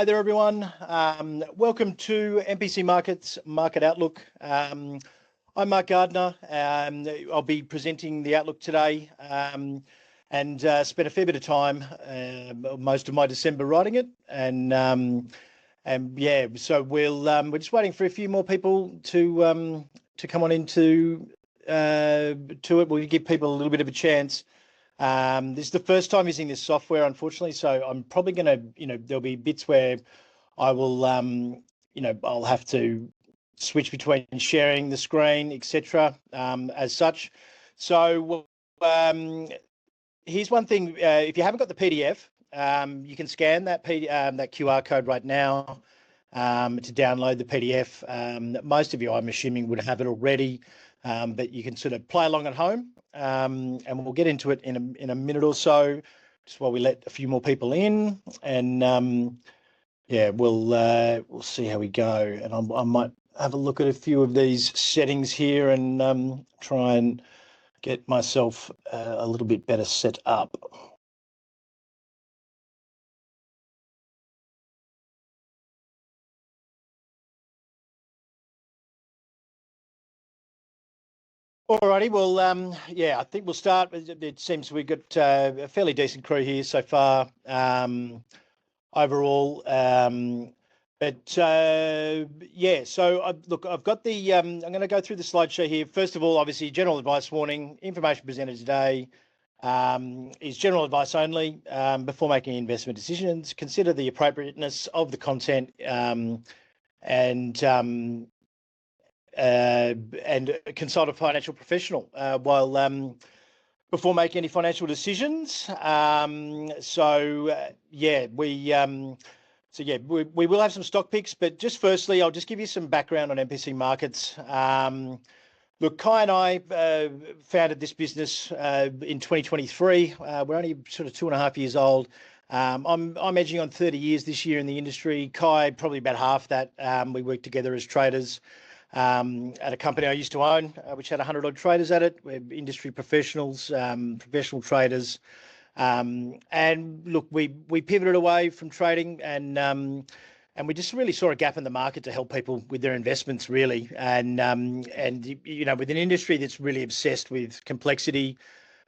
Hi there, everyone. Welcome to MPC Markets Market Outlook. I'm Mark Gardner. I'll be presenting the outlook today and spent a fair bit of time, most of my December writing it. So we're just waiting for a few more people to come on into to it. We'll give people a little bit of a chance. This is the first time using this software, unfortunately, so I'm probably going to, there'll be bits where I will, I'll have to switch between sharing the screen, etc. As such. So here's one thing: if you haven't got the PDF, you can scan that that QR code right now to download the PDF. Most of you, I'm assuming, would have it already, but you can sort of play along at home. And we'll get into it in a minute or so, just while we let a few more people in, and we'll see how we go. And I might have a look at a few of these settings here and try and get myself a little bit better set up. Alrighty, well, I think we'll start. It seems we've got a fairly decent crew here so far overall. Look, I've got the, I'm going to go through the slideshow here. First of all, obviously, general advice warning: information presented today is general advice only. Before making investment decisions, consider the appropriateness of the content and consult a financial professional before making any financial decisions. We will have some stock picks, but just firstly, I'll just give you some background on MPC Markets. Look, Kai and I founded this business in 2023. We're only sort of 2.5 years old. I'm edging on 30 years this year in the industry. Kai, probably about half that. We worked together as traders at a company I used to own, which had 100 odd traders at it. We're industry professionals, professional traders. And look, we pivoted away from trading and we just really saw a gap in the market to help people with their investments, really. And with an industry that's really obsessed with complexity,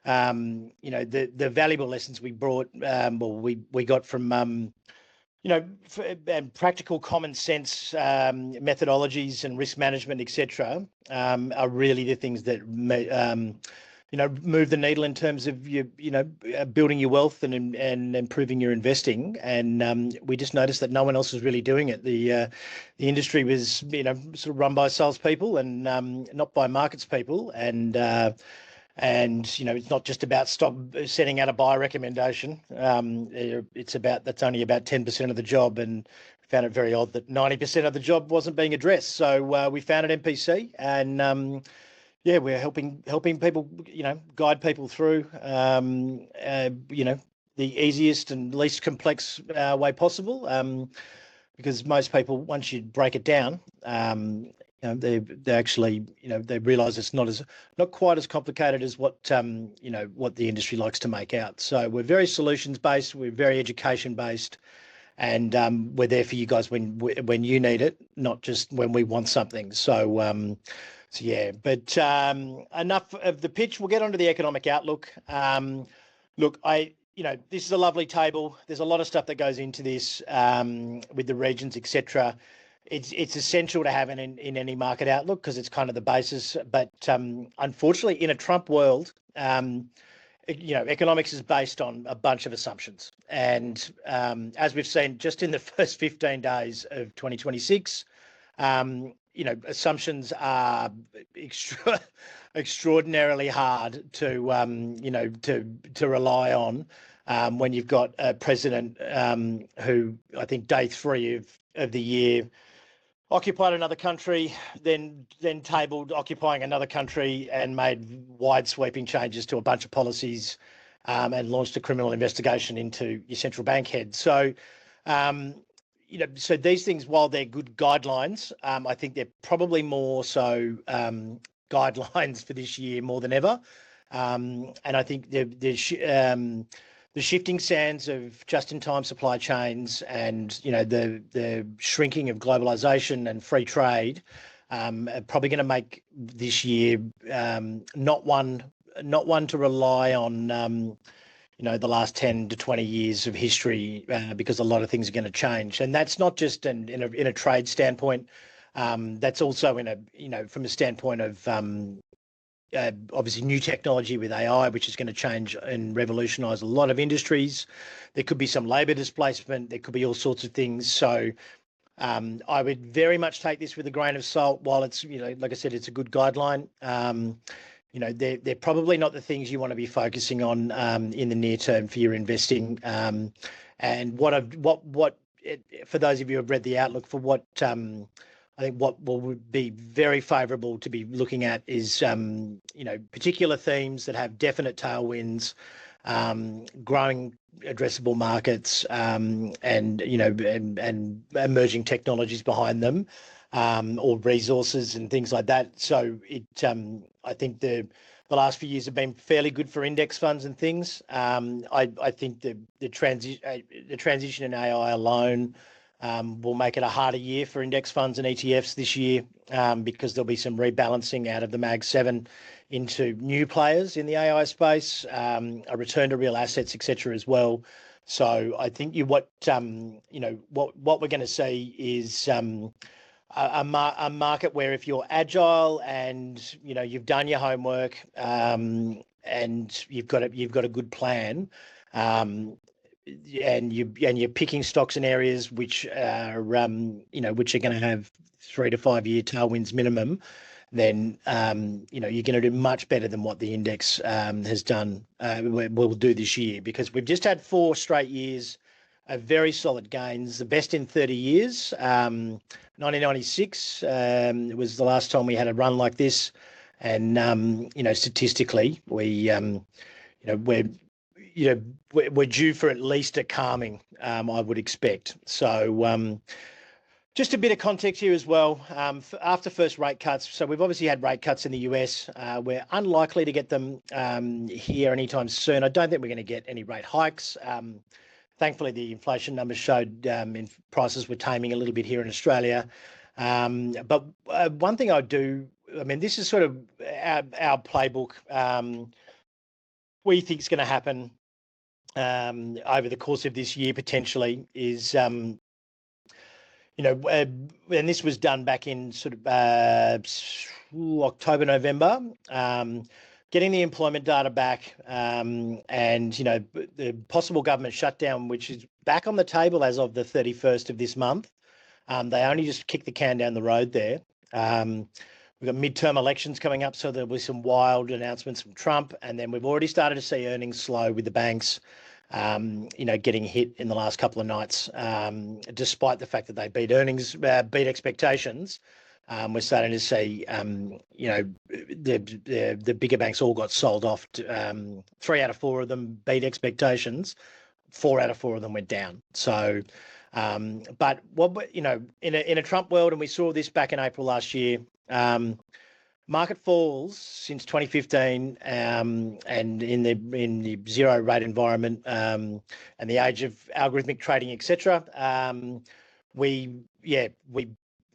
the valuable lessons we brought, we got from and practical common sense methodologies and risk management, etc., are really the things that move the needle in terms of building your wealth and improving your investing. And we just noticed that no one else was really doing it. The industry was sort of run by salespeople and not by markets people. And it's not just about sending out a buy recommendation. That's only about 10% of the job, and found it very odd that 90% of the job wasn't being addressed. So we founded MPC, and we're helping people, guide people through, the easiest and least complex way possible. Because most people, once you break it down, they actually, they realise it's not quite as complicated as what the industry likes to make out. So we're very solutions based, we're very education based, and we're there for you guys when you need it, not just when we want something. But enough of the pitch. We'll get onto the economic outlook. Look, this is a lovely table. There's a lot of stuff that goes into this with the regions, etc. It's essential to have in any market outlook because it's kind of the basis. But unfortunately, in a Trump world, economics is based on a bunch of assumptions. And as we've seen just in the first 15 days of 2026, assumptions are extraordinarily hard to rely on when you've got a president who, I think, day 3 of the year occupied another country, then tabled occupying another country and made wide sweeping changes to a bunch of policies and launched a criminal investigation into your central bank head. So, so these things, while they're good guidelines, I think they're probably more so guidelines for this year more than ever. And I think the the shifting sands of just-in-time supply chains and the shrinking of globalization and free trade are probably going to make this year not one to rely on the last 10 to 20 years of history because a lot of things are going to change, and that's not just in a trade standpoint. That's also from a standpoint of obviously new technology with AI, which is going to change and revolutionize a lot of industries. There could be some labor displacement. There could be all sorts of things. So I would very much take this with a grain of salt. While it's, like I said, it's a good guideline. They're probably not the things you want to be focusing on in the near term for your investing. And for those of you who have read the outlook for what I think what would be very favourable to be looking at is, particular themes that have definite tailwinds, growing addressable markets, and emerging technologies behind them, or resources and things like that. So I think the last few years have been fairly good for index funds and things. I think the transition in AI alone will make it a harder year for index funds and ETFs this year, because there'll be some rebalancing out of the Mag 7 into new players in the AI space, a return to real assets, etc. as well. So I think what we're going to see is a market where if you're agile and you've done your homework, and you've got a good plan, and you're picking stocks in areas which are which are going to have 3 to 5 year tailwinds minimum, then you're going to do much better than what the index has done, will do this year, because we've just had 4 straight years of very solid gains, the best in 30 years. 1996 was the last time we had a run like this, and statistically we're due for at least a calming, I would expect. So just a bit of context here as well. After first rate cuts, so we've obviously had rate cuts in the US. We're unlikely to get them here anytime soon. I don't think we're going to get any rate hikes. Thankfully, the inflation numbers showed prices were taming a little bit here in Australia. But one thing this is sort of our playbook. We think is going to happen over the course of this year potentially is, and this was done back in sort of October, November, getting the employment data back, and the possible government shutdown, which is back on the table as of the 31st of this month. They only just kicked the can down the road there. We've got midterm elections coming up, so there'll be some wild announcements from Trump, and then we've already started to see earnings slow with the banks, getting hit in the last couple of nights, despite the fact that they beat expectations. We're starting to see, the bigger banks all got sold off. 3 out of 4 of them beat expectations. 4 out of 4 of them went down. So, but in a Trump world, and we saw this back in April last year. Market falls since 2015, and in the zero rate environment, and the age of algorithmic trading, etc. We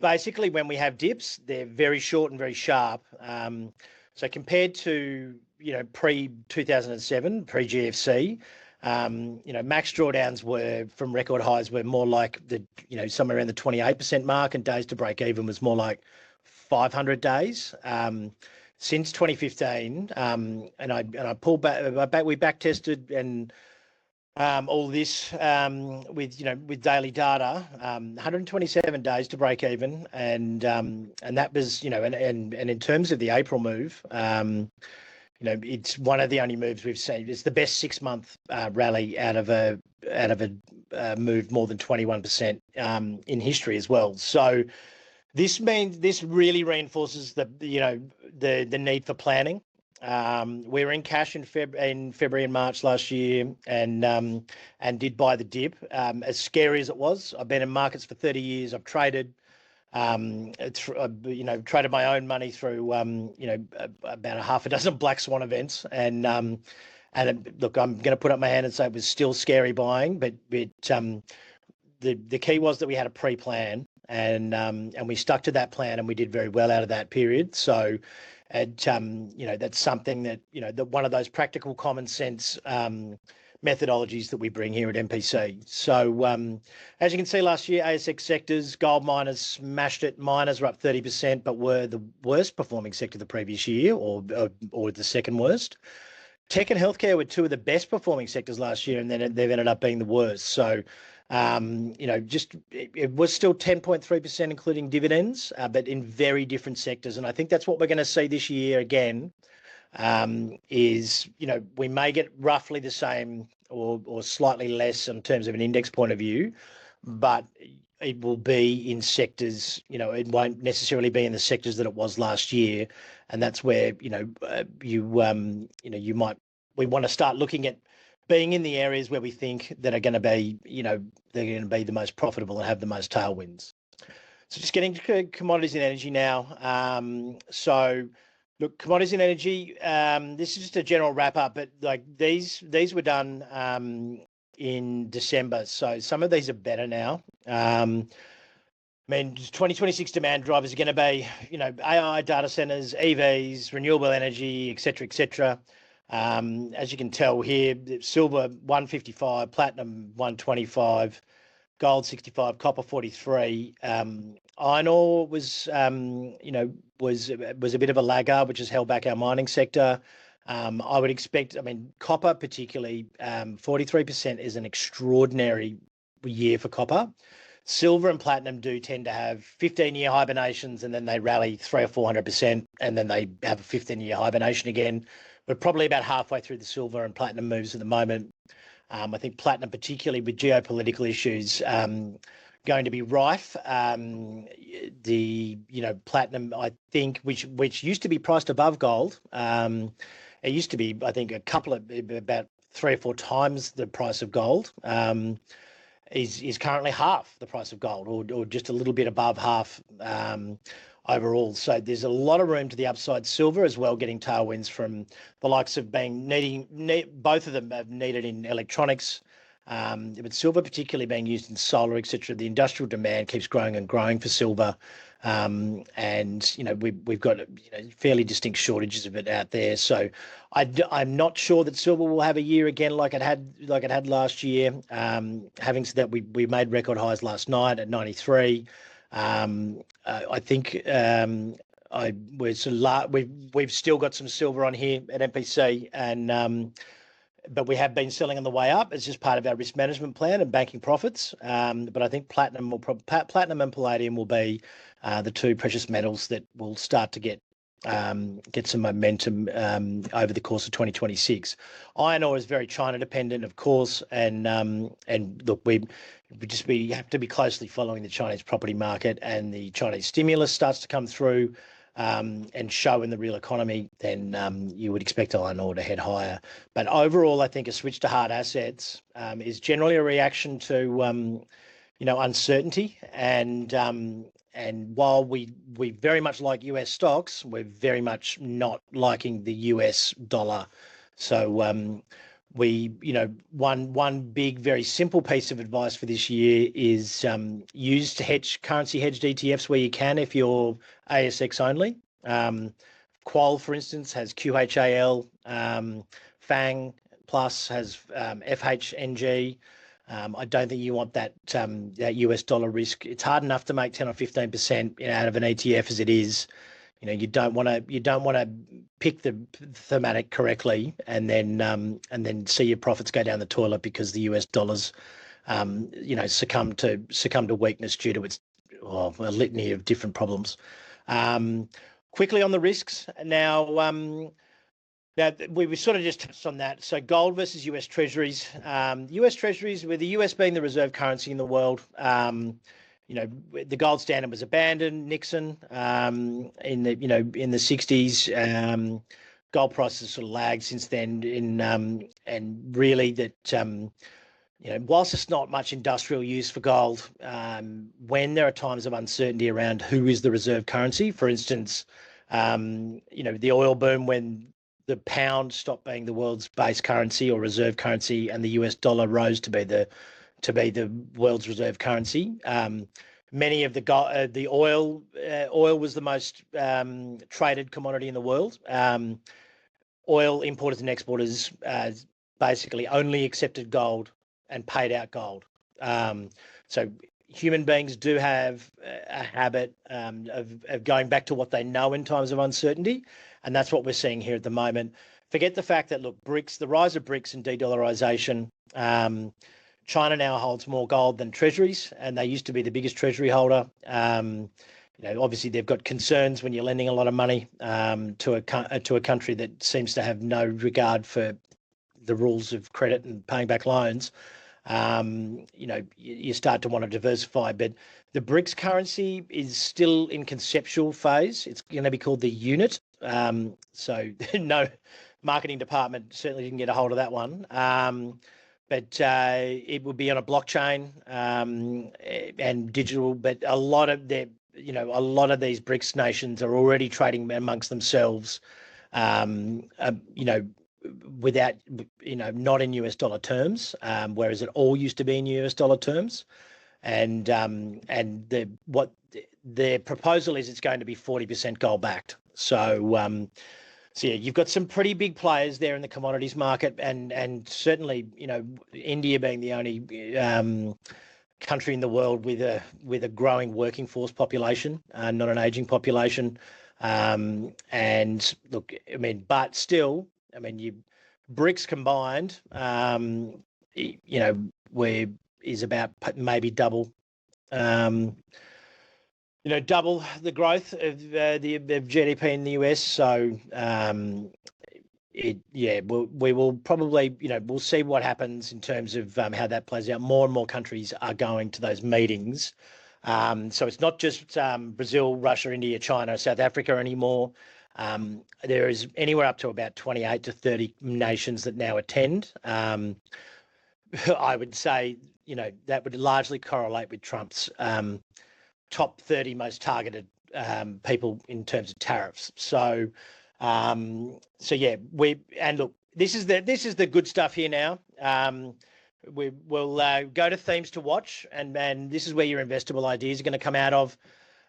basically, when we have dips, they're very short and very sharp. So compared to pre-2007, pre-GFC, max drawdowns were from record highs were more like somewhere around the 28% mark, and days to break even was more like 500 days. Since 2015, and I pulled back, we back tested and all this with daily data, 127 days to break even, and that was and in terms of the April move, it's one of the only moves we've seen. It's the best 6-month rally out of a move more than 21% in history as well. So this really reinforces the need for planning. We were in cash in February and March last year, and did buy the dip. As scary as it was, I've been in markets for 30 years. I've traded, traded my own money through, about a half a dozen black swan events, and And look, I'm going to put up my hand and say it was still scary buying, but the key was that we had a pre-plan, and we stuck to that plan, and we did very well out of that period. So, that's something that that one of those practical, common sense methodologies that we bring here at MPC. So, as you can see, last year ASX sectors, gold miners smashed it. Miners were up 30%, but were the worst performing sector the previous year, or the second worst. Tech and healthcare were two of the best performing sectors last year, and then they've ended up being the worst. So, it was still 10.3%, including dividends, but in very different sectors. And I think that's what we're going to see this year again. Is we may get roughly the same or slightly less in terms of an index point of view, but it will be in sectors. It won't necessarily be in the sectors that it was last year, and that's where we want to start looking at being in the areas where we think that are going to be they're going to be the most profitable and have the most tailwinds. So just getting to commodities and energy now. So look, commodities and energy. This is just a general wrap up, but like these were done in December, so some of these are better now. I mean, 2026 demand drivers are going to be, AI, data centers, EVs, renewable energy, et cetera. As you can tell here, silver 155, platinum 125, gold 65, copper 43. Iron ore was a bit of a laggard, which has held back our mining sector. I would expect, copper particularly, 43% is an extraordinary year for copper. Silver and platinum do tend to have 15-year hibernations, and then they rally 300 or 400%, and then they have a 15-year hibernation again. We're probably about halfway through the silver and platinum moves at the moment. I think platinum, particularly with geopolitical issues, going to be rife. Platinum, I think, which used to be priced above gold. It used to be, I think, about 3 or 4 times the price of gold. Is currently half the price of gold, or just a little bit above half overall. So there's a lot of room to the upside. Silver as well, getting tailwinds from the likes of both of them have needed in electronics, but silver particularly being used in solar, etc. The industrial demand keeps growing and growing for silver, and we've got fairly distinct shortages of it out there. So I'm not sure that silver will have a year again like it had last year. Having said that, we made record highs last night at 93. I think we've still got some silver on here at MPC, and but we have been selling on the way up. It's just part of our risk management plan and banking profits. But I think platinum and palladium will be the two precious metals that will start to get some momentum over the course of 2026. Iron ore is very China dependent, of course, and look, we have to be closely following the Chinese property market, and the Chinese stimulus starts to come through and show in the real economy, then you would expect iron ore to head higher. But overall, I think a switch to hard assets is generally a reaction to uncertainty, and while we very much like US stocks, we're very much not liking the US dollar. So one big, very simple piece of advice for this year is use currency hedged ETFs where you can if you're ASX only. Qual, for instance, has QHAL. FANG Plus has FHNG. I don't think you want that US dollar risk. It's hard enough to make 10 or 15% out of an ETF as it is. You don't want to pick the thematic correctly and then see your profits go down the toilet because the US dollars succumb to weakness due to its a litany of different problems. Quickly on the risks now. Now, we sort of just touched on that. So gold versus US Treasuries. US Treasuries, with the US being the reserve currency in the world, the gold standard was abandoned. Nixon in the 60s. Gold prices sort of lagged since then. And really that whilst it's not much industrial use for gold, when there are times of uncertainty around who is the reserve currency, for instance, the oil boom when the pound stopped being the world's base currency or reserve currency, and the US dollar rose to be the world's reserve currency. Many of the oil was the most traded commodity in the world. Oil importers and exporters basically only accepted gold and paid out gold. So human beings do have a habit of going back to what they know in times of uncertainty, and that's what we're seeing here at the moment. Forget the fact that, look, the rise of BRICS and de-dollarization. China now holds more gold than treasuries, and they used to be the biggest treasury holder. Obviously they've got concerns when you're lending a lot of money to a country that seems to have no regard for the rules of credit and paying back loans. You start to want to diversify, but the BRICS currency is still in conceptual phase. It's going to be called the unit. So no marketing department certainly didn't get a hold of that one. But it will be on a blockchain and digital. But a lot of these BRICS nations are already trading amongst themselves, without, not in US dollar terms, whereas it all used to be in US dollar terms. And what their proposal is, it's going to be 40% gold backed. So yeah, you've got some pretty big players there in the commodities market, and certainly, India being the only country in the world with a growing working force population, not an aging population. And look, but still, BRICS combined, is about maybe double. Double the growth of GDP in the US. So we will probably, we'll see what happens in terms of how that plays out. More and more countries are going to those meetings. So it's not just Brazil, Russia, India, China, South Africa anymore. There is anywhere up to about 28 to 30 nations that now attend. I would say, that would largely correlate with Trump's top 30 most targeted people in terms of tariffs. So yeah, look, this is the good stuff here now. We'll go to themes to watch, and this is where your investable ideas are going to come out of.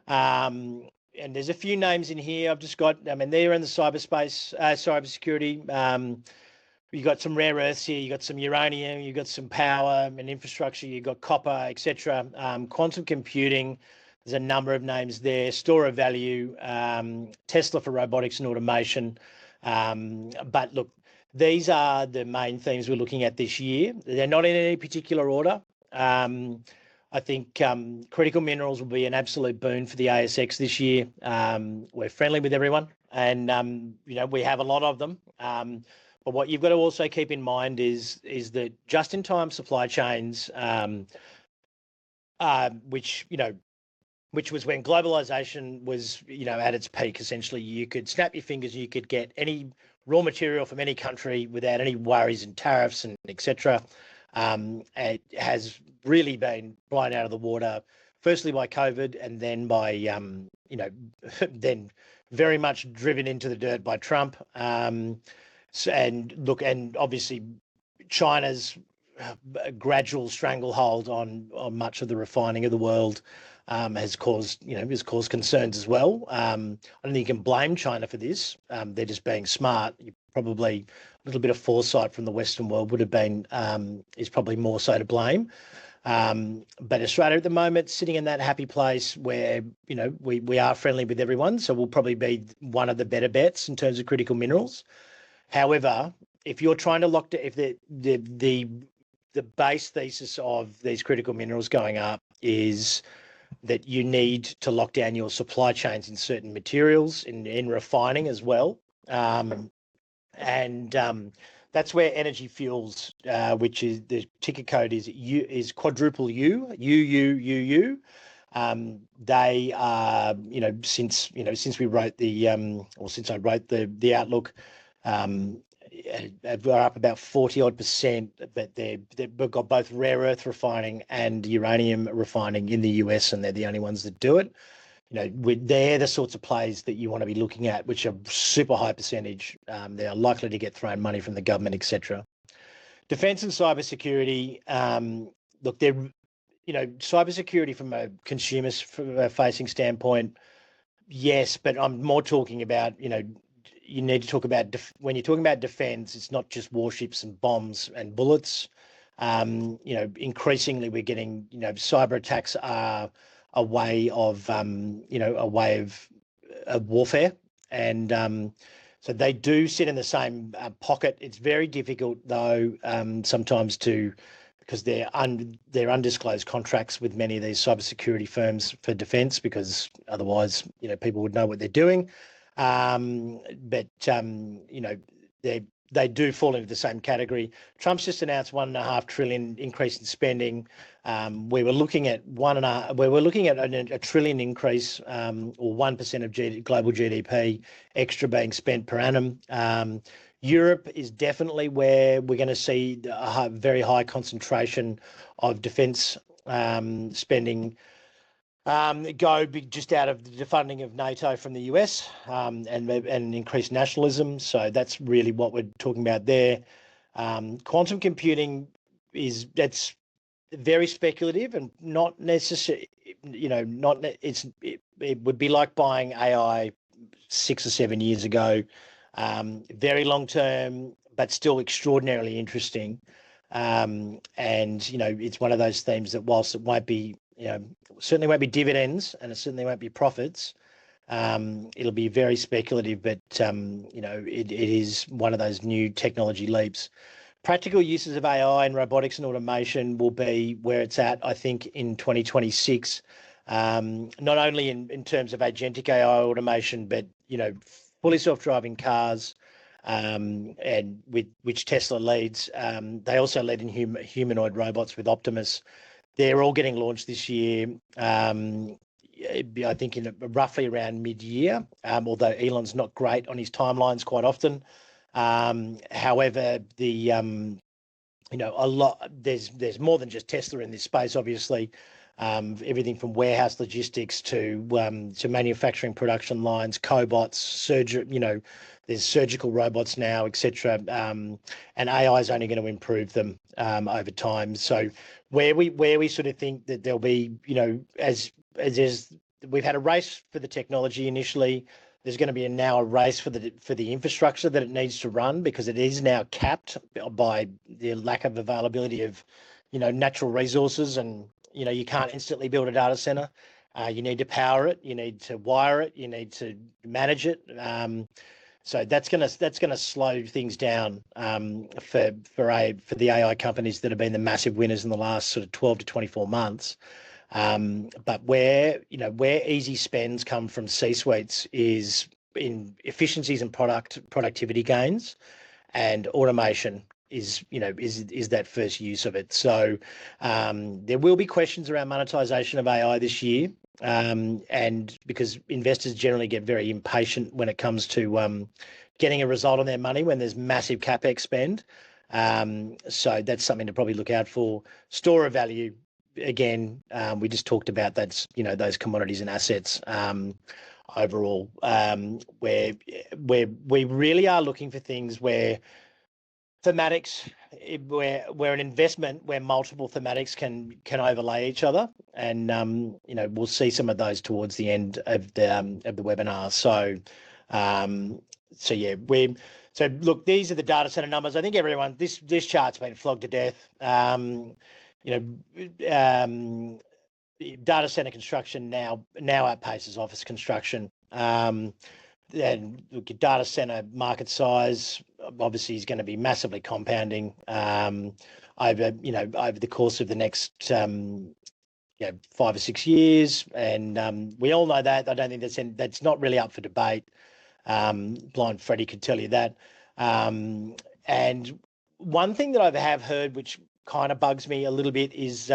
And there's a few names in here I've just got. They're in the cybersecurity. You've got some rare earths here, you've got some uranium, you've got some power and infrastructure, you've got copper, etc. Quantum computing, there's a number of names there. Store of value, Tesla for robotics and automation. But look, these are the main themes we're looking at this year. They're not in any particular order. I think critical minerals will be an absolute boon for the ASX this year. We're friendly with everyone, and we have a lot of them. But what you've got to also keep in mind is that just-in-time supply chains, which was when globalization was, at its peak. Essentially, you could snap your fingers and you could get any raw material from any country without any worries and tariffs and etc. It has really been blown out of the water, firstly by COVID, and then by then very much driven into the dirt by Trump. And obviously China's gradual stranglehold on much of the refining of the world has caused concerns as well. I don't think you can blame China for this. They're just being smart. Probably a little bit of foresight from the Western world would have been is probably more so to blame. But Australia at the moment sitting in that happy place where we are friendly with everyone, so we'll probably be one of the better bets in terms of critical minerals. However, if you're trying to if the base thesis of these critical minerals going up is that you need to lock down your supply chains in certain materials, in refining as well. That's where Energy Fuels, which is the ticker code is quadruple UUUU. They are, since we wrote since I wrote the outlook, we're up about 40-odd%, but they've got both rare earth refining and uranium refining in the US, and they're the only ones that do it. they're the sorts of plays that you want to be looking at, which are super high percentage. They're likely to get thrown money from the government, etc. Defense and cybersecurity. Look, they're cybersecurity from a consumer-facing standpoint, yes, but I'm more talking about, you need to talk about when you're talking about defense, it's not just warships and bombs and bullets. Increasingly we're getting, cyber attacks are a way of, warfare, and so they do sit in the same pocket. It's very difficult though, sometimes because they're undisclosed contracts with many of these cybersecurity firms for defence, because otherwise, people would know what they're doing. But they do fall into the same category. Trump's just announced $1.5 trillion increase in spending. We were looking at a trillion increase, or 1% of global GDP extra being spent per annum. Europe is definitely where we're going to see a very high concentration of defence spending go just out of the funding of NATO from the US, and increased nationalism. So that's really what we're talking about there. Quantum computing that's very speculative and not necessarily, it would be like buying AI 6 or 7 years ago. Very long term, but still extraordinarily interesting. And it's one of those themes that, whilst it won't be, certainly won't be dividends, and it certainly won't be profits, it'll be very speculative, but it is one of those new technology leaps. Practical uses of AI and robotics and automation will be where it's at, I think, in 2026. Not only in terms of agentic AI automation, but fully self-driving cars, and with which Tesla leads. They also lead in humanoid robots with Optimus. They're all getting launched this year. I think in roughly around mid-year. Although Elon's not great on his timelines quite often. However, there's more than just Tesla in this space, obviously. Everything from warehouse logistics to manufacturing production lines, cobots, there's surgical robots now, etc. And AI is only going to improve them over time. So where we sort of think that there'll be, as we've had a race for the technology initially, there's going to be now a race for the infrastructure that it needs to run, because it is now capped by the lack of availability of, natural resources, and you can't instantly build a data center. You need to power it, you need to wire it, you need to manage it. So that's gonna slow things down for the AI companies that have been the massive winners in the last sort of 12 to 24 months. But where easy spends come from C-suites is in efficiencies and productivity gains, and automation is that first use of it. So there will be questions around monetization of AI this year, and because investors generally get very impatient when it comes to getting a result on their money when there's massive capex spend. So that's something to probably look out for. Store of value, again, we just talked about that's those commodities and assets overall, where we really are looking for things where thematics, where an investment where multiple thematics can overlay each other, and we'll see some of those towards the end of the webinar. So look, these are the data center numbers. I think everyone, this chart's been flogged to death. Data center construction now outpaces office construction. And look, your data center market size obviously is going to be massively compounding over the course of the next 5 or 6 years, and we all know that. I don't think that's not really up for debate. Blind Freddie could tell you that. And one thing that I have heard, which kind of bugs me a little bit, is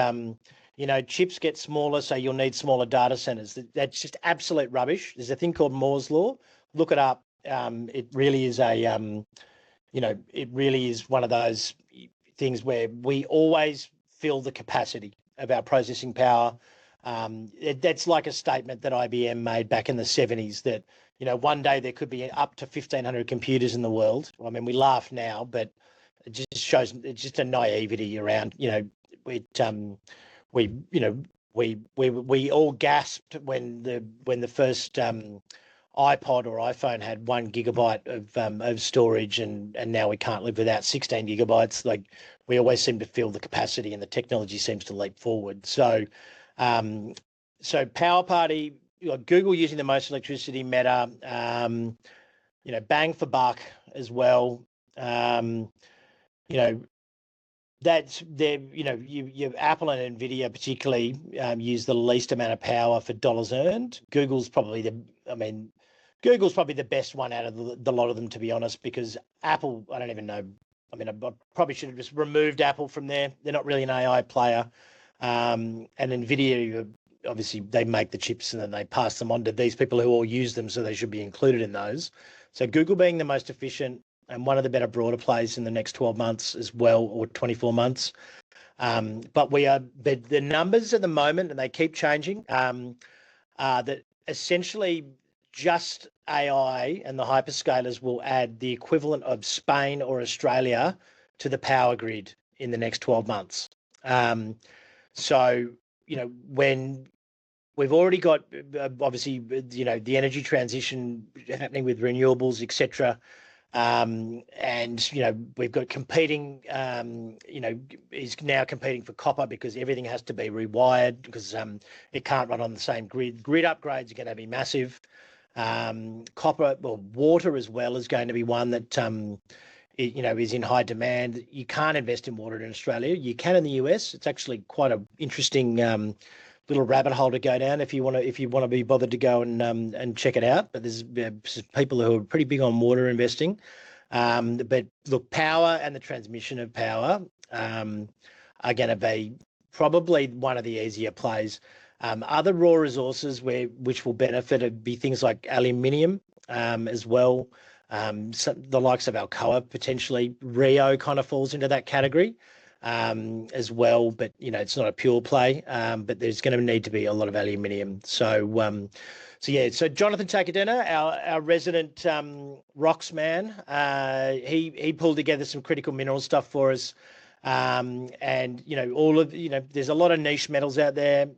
chips get smaller, so you'll need smaller data centers. That's just absolute rubbish. There's a thing called Moore's law. Look it up. It really is it really is one of those things where we always fill the capacity of our processing power. That's like a statement that IBM made back in the 70s that, one day there could be up to 1,500 computers in the world. I mean, we laugh now, but it just shows it's just a naivety around, it, we, we all gasped when the first iPod or iPhone had 1 gigabyte of storage, and now we can't live without 16 gigabytes. Like, we always seem to feel the capacity, and the technology seems to leap forward. So, Power Party, Google using the most electricity, Meta, bang for buck as well. That's there. You Apple and Nvidia particularly use the least amount of power for dollars earned. Google's probably the best one out of the lot of them, to be honest, because Apple, I don't even know. I mean, I probably should have just removed Apple from there. They're not really an AI player. And Nvidia, obviously, they make the chips and then they pass them on to these people who all use them, so they should be included in those. So Google being the most efficient and one of the better broader plays in the next 12 months as well, or 24 months. But the numbers at the moment, and they keep changing, that essentially just AI and the hyperscalers will add the equivalent of Spain or Australia to the power grid in the next 12 months. So, when we've already got, obviously, the energy transition happening with renewables, etc. And, we've got competing, is now competing for copper because everything has to be rewired because it can't run on the same grid. Grid upgrades are going to be massive. Copper, well, water as well is going to be one that, is in high demand. You can't invest in water in Australia. You can in the US. It's actually quite an interesting little rabbit hole to go down if you want to be bothered to go and check it out. But there's people who are pretty big on water investing. But look, power and the transmission of power are going to be probably one of the easier plays. Other raw resources which will benefit would be things like aluminium as well. The likes of Alcoa potentially. Rio kind of falls into that category as well, but it's not a pure play. But there's going to need to be a lot of aluminium. So Jonathan Takadena, our resident rocks man, he pulled together some critical mineral stuff for us, and all of there's a lot of niche metals out there.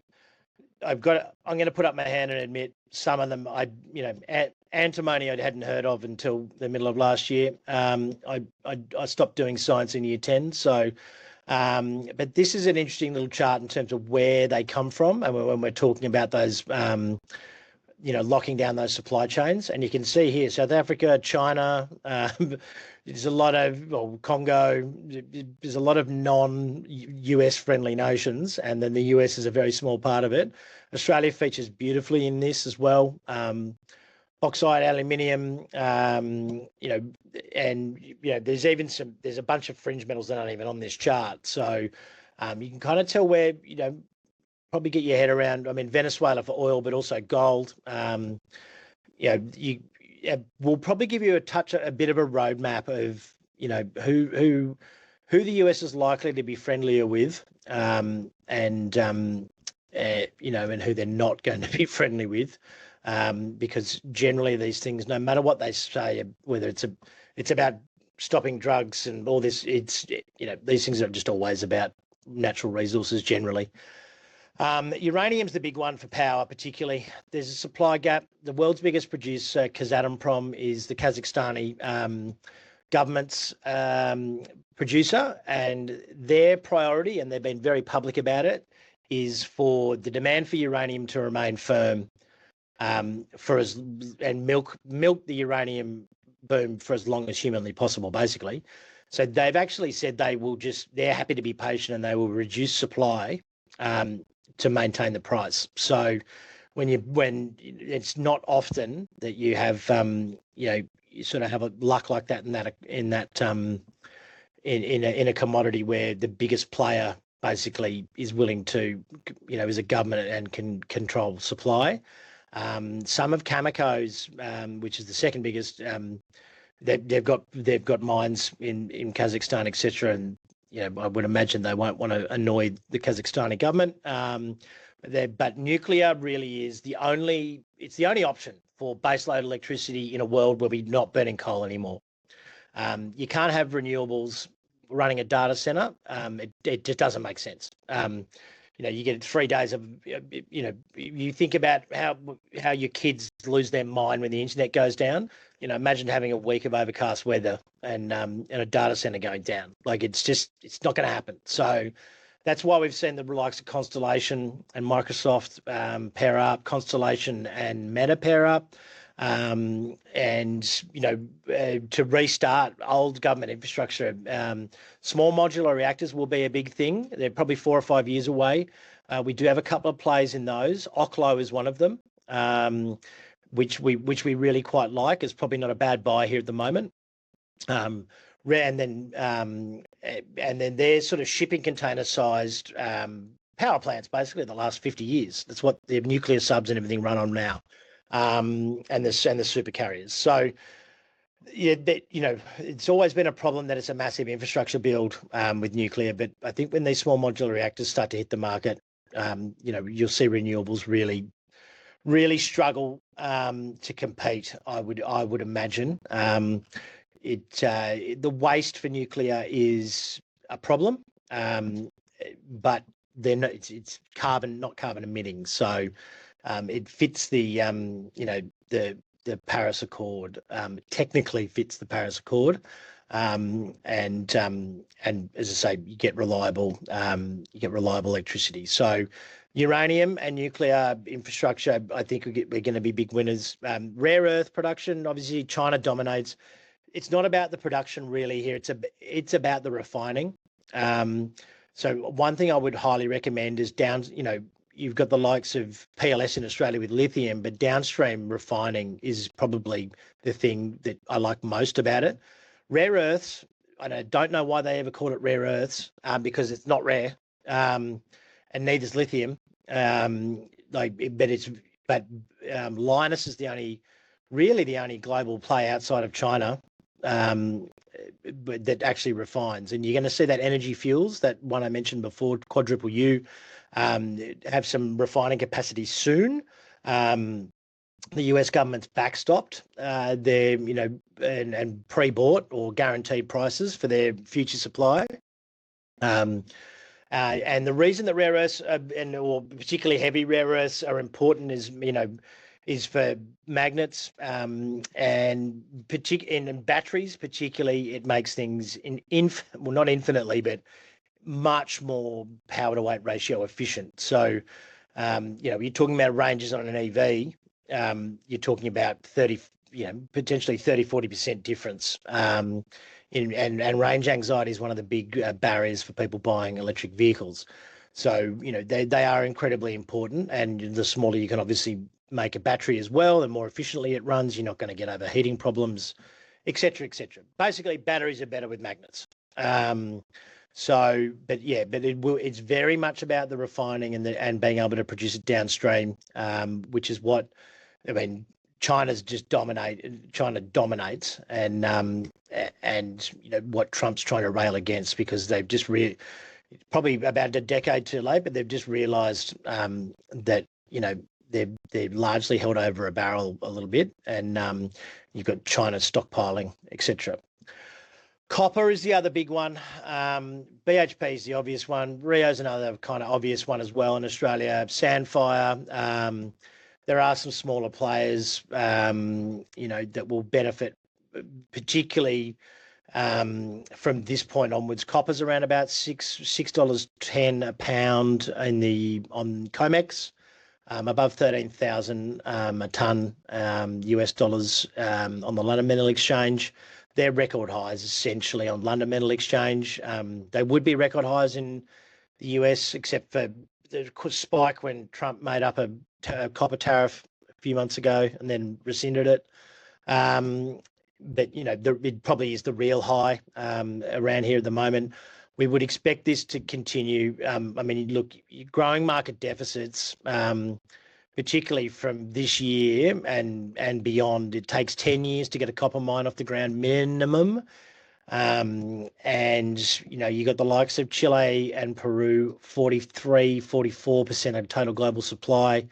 I'm going to put up my hand and admit some of them antimony I hadn't heard of until the middle of last year. I stopped doing science in year 10, so but this is an interesting little chart in terms of where they come from, and when we're talking about those locking down those supply chains. And you can see here South Africa, China, there's a lot of Congo, there's a lot of non-US friendly nations, and then the US is a very small part of it. Australia features beautifully in this as well. Bauxite, aluminium, and there's a bunch of fringe metals that aren't even on this chart. So you can kind of tell where, probably get your head around. I mean, Venezuela for oil, but also gold. Will probably give you a bit of a roadmap of, who the US is likely to be friendlier with, and who they're not going to be friendly with. Because generally these things, no matter what they say, whether it's about stopping drugs and all this, these things are just always about natural resources generally. Uranium's the big one for power, particularly. There's a supply gap. The world's biggest producer, Kazatomprom, is the Kazakhstani government's producer, and their priority, and they've been very public about it, is for the demand for uranium to remain firm, and milk the uranium boom for as long as humanly possible, basically. So they've actually said they're happy to be patient and they will reduce supply to maintain the price. So when it's not often that you have you sort of have a luck like that in a commodity where the biggest player basically is willing to, is a government and can control supply. Some of Cameco's, which is the second biggest, they've got mines in Kazakhstan, etc. And I would imagine they won't want to annoy the Kazakhstani government. But nuclear really is it's the only option for baseload electricity in a world where we're not burning coal anymore. You can't have renewables running a data center. It just doesn't make sense. You get 3 days of, you think about how your kids lose their mind when the internet goes down. Imagine having a week of overcast weather and a data center going down. Like it's not going to happen. So that's why we've seen the likes of Constellation and Microsoft pair up, Constellation and Meta pair up. To restart old government infrastructure. Small modular reactors will be a big thing. They're probably 4 or 5 years away. We do have a couple of plays in those. Oklo is one of them, which we really quite like. It's probably not a bad buy here at the moment. And then they're sort of shipping container sized power plants basically the last 50 years. That's what the nuclear subs and everything run on now. And the super carriers. So, it's always been a problem that it's a massive infrastructure build with nuclear. But I think when these small modular reactors start to hit the market, you'll see renewables really, really struggle to compete. I would imagine. The waste for nuclear is a problem, but then it's not carbon emitting. So. It fits the Paris Accord. Technically fits the Paris Accord, and as I say, you get reliable electricity. So, uranium and nuclear infrastructure, I think we're going to be big winners. Rare earth production, obviously, China dominates. It's not about the production really here. It's about the refining. So one thing I would highly recommend is you've got the likes of PLS in Australia with lithium, but downstream refining is probably the thing that I like most about it. Rare earths, I don't know why they ever called it rare earths, because it's not rare, and neither is lithium. Lynas is the only global play outside of China that actually refines. And you're going to see that Energy Fuels, that one I mentioned before, Quadruple U, have some refining capacity soon. The US government's backstopped their, and pre-bought or guaranteed prices for their future supply. And the reason that rare earths or particularly heavy rare earths are important is for magnets and in batteries particularly. It makes things not infinitely, but much more power to weight ratio efficient. So, you're talking about ranges on an EV. You're talking about potentially 30-40% difference. And range anxiety is one of the big barriers for people buying electric vehicles. So, they are incredibly important. And the smaller you can obviously make a battery as well, the more efficiently it runs, you're not going to get overheating problems, et cetera, et cetera. Basically, batteries are better with magnets. It's very much about the refining and being able to produce it downstream, which is what China dominates, and what Trump's trying to rail against, because they've just probably about a decade too late, but they've just realised that they're largely held over a barrel a little bit, and you've got China stockpiling, etc. Copper is the other big one. BHP is the obvious one. Rio's another kind of obvious one as well in Australia. Sandfire. There are some smaller players, that will benefit, particularly from this point onwards. Copper's around about $6.10 a pound on COMEX, above 13,000 a ton US dollars on the London Metal Exchange. They're record highs essentially on London Metal Exchange. They would be record highs in the US, except for the spike when Trump made up a copper tariff a few months ago and then rescinded it. But it probably is the real high around here at the moment. We would expect this to continue. Look, growing market deficits, particularly from this year and beyond. It takes 10 years to get a copper mine off the ground minimum. And, you got the likes of Chile and Peru, 44% of total global supply,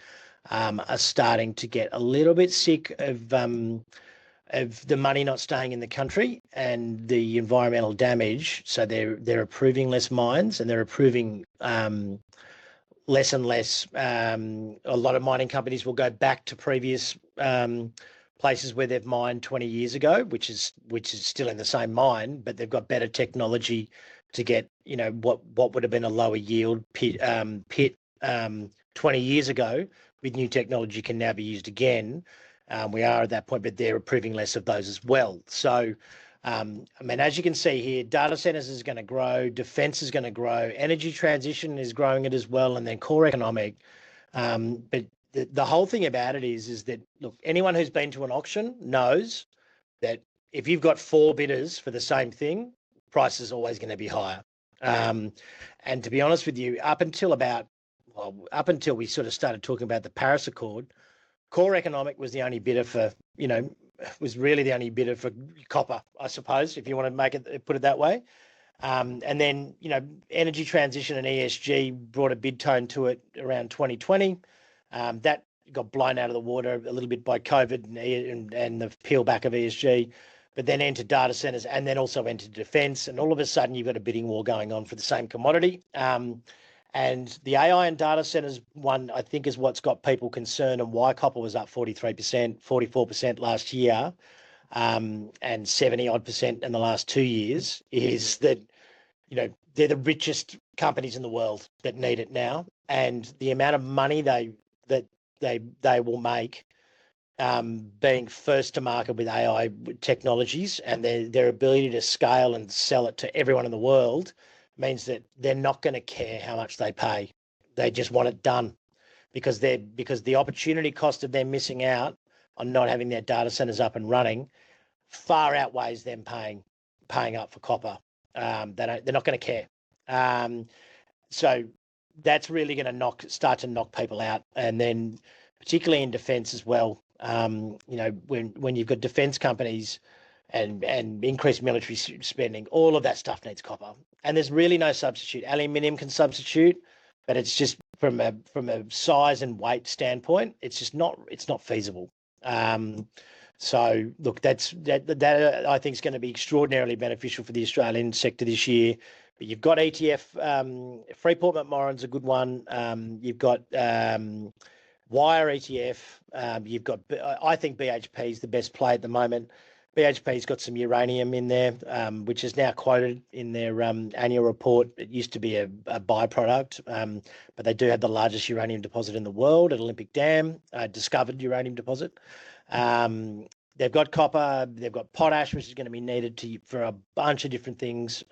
are starting to get a little bit sick of the money not staying in the country and the environmental damage. So they're approving less mines, and they're approving less and less. A lot of mining companies will go back to previous places where they've mined 20 years ago, which is still in the same mine, but they've got better technology to get, what would have been a lower yield pit 20 years ago with new technology can now be used again. We are at that point, but they're approving less of those as well. So, as you can see here, data centers is going to grow, defense is going to grow, energy transition is growing it as well, and then core economic. But the whole thing about it is that, look, anyone who's been to an auction knows that if you've got 4 bidders for the same thing, price is always going to be higher. And to be honest with you, up until we sort of started talking about the Paris Accord, core economic was the only bidder for, was really the only bidder for copper, I suppose, if you want to put it that way. And then, energy transition and ESG brought a bid tone to it around 2020. That got blown out of the water a little bit by COVID and the peel back of ESG, but then entered data centers and then also entered defense. And all of a sudden, you've got a bidding war going on for the same commodity. And the AI and data centers one, I think, is what's got people concerned, and why copper was up 43%, 44% last year, and 70-odd% in the last 2 years, is that, they're the richest companies in the world that need it now. And the amount of money they will make being first to market with AI technologies, and their ability to scale and sell it to everyone in the world, means that they're not going to care how much they pay. They just want it done, because the opportunity cost of them missing out on not having their data centers up and running far outweighs them paying up for copper. They're not going to care. So that's really going to start to knock people out, and then particularly in defence as well. When you've got defence companies and increased military spending, all of that stuff needs copper, and there's really no substitute. Aluminium can substitute, but it's just from a size and weight standpoint, it's not feasible. So look, that I think is going to be extraordinarily beneficial for the Australian sector this year. But you've got ETF, Freeport McMoran's a good one. You've got Wire ETF. You've got, I think BHP is the best play at the moment. BHP's got some uranium in there, which is now quoted in their annual report. It used to be a byproduct, but they do have the largest uranium deposit in the world at Olympic Dam, discovered uranium deposit. They've got copper, they've got potash, which is going to be needed for a bunch of different things,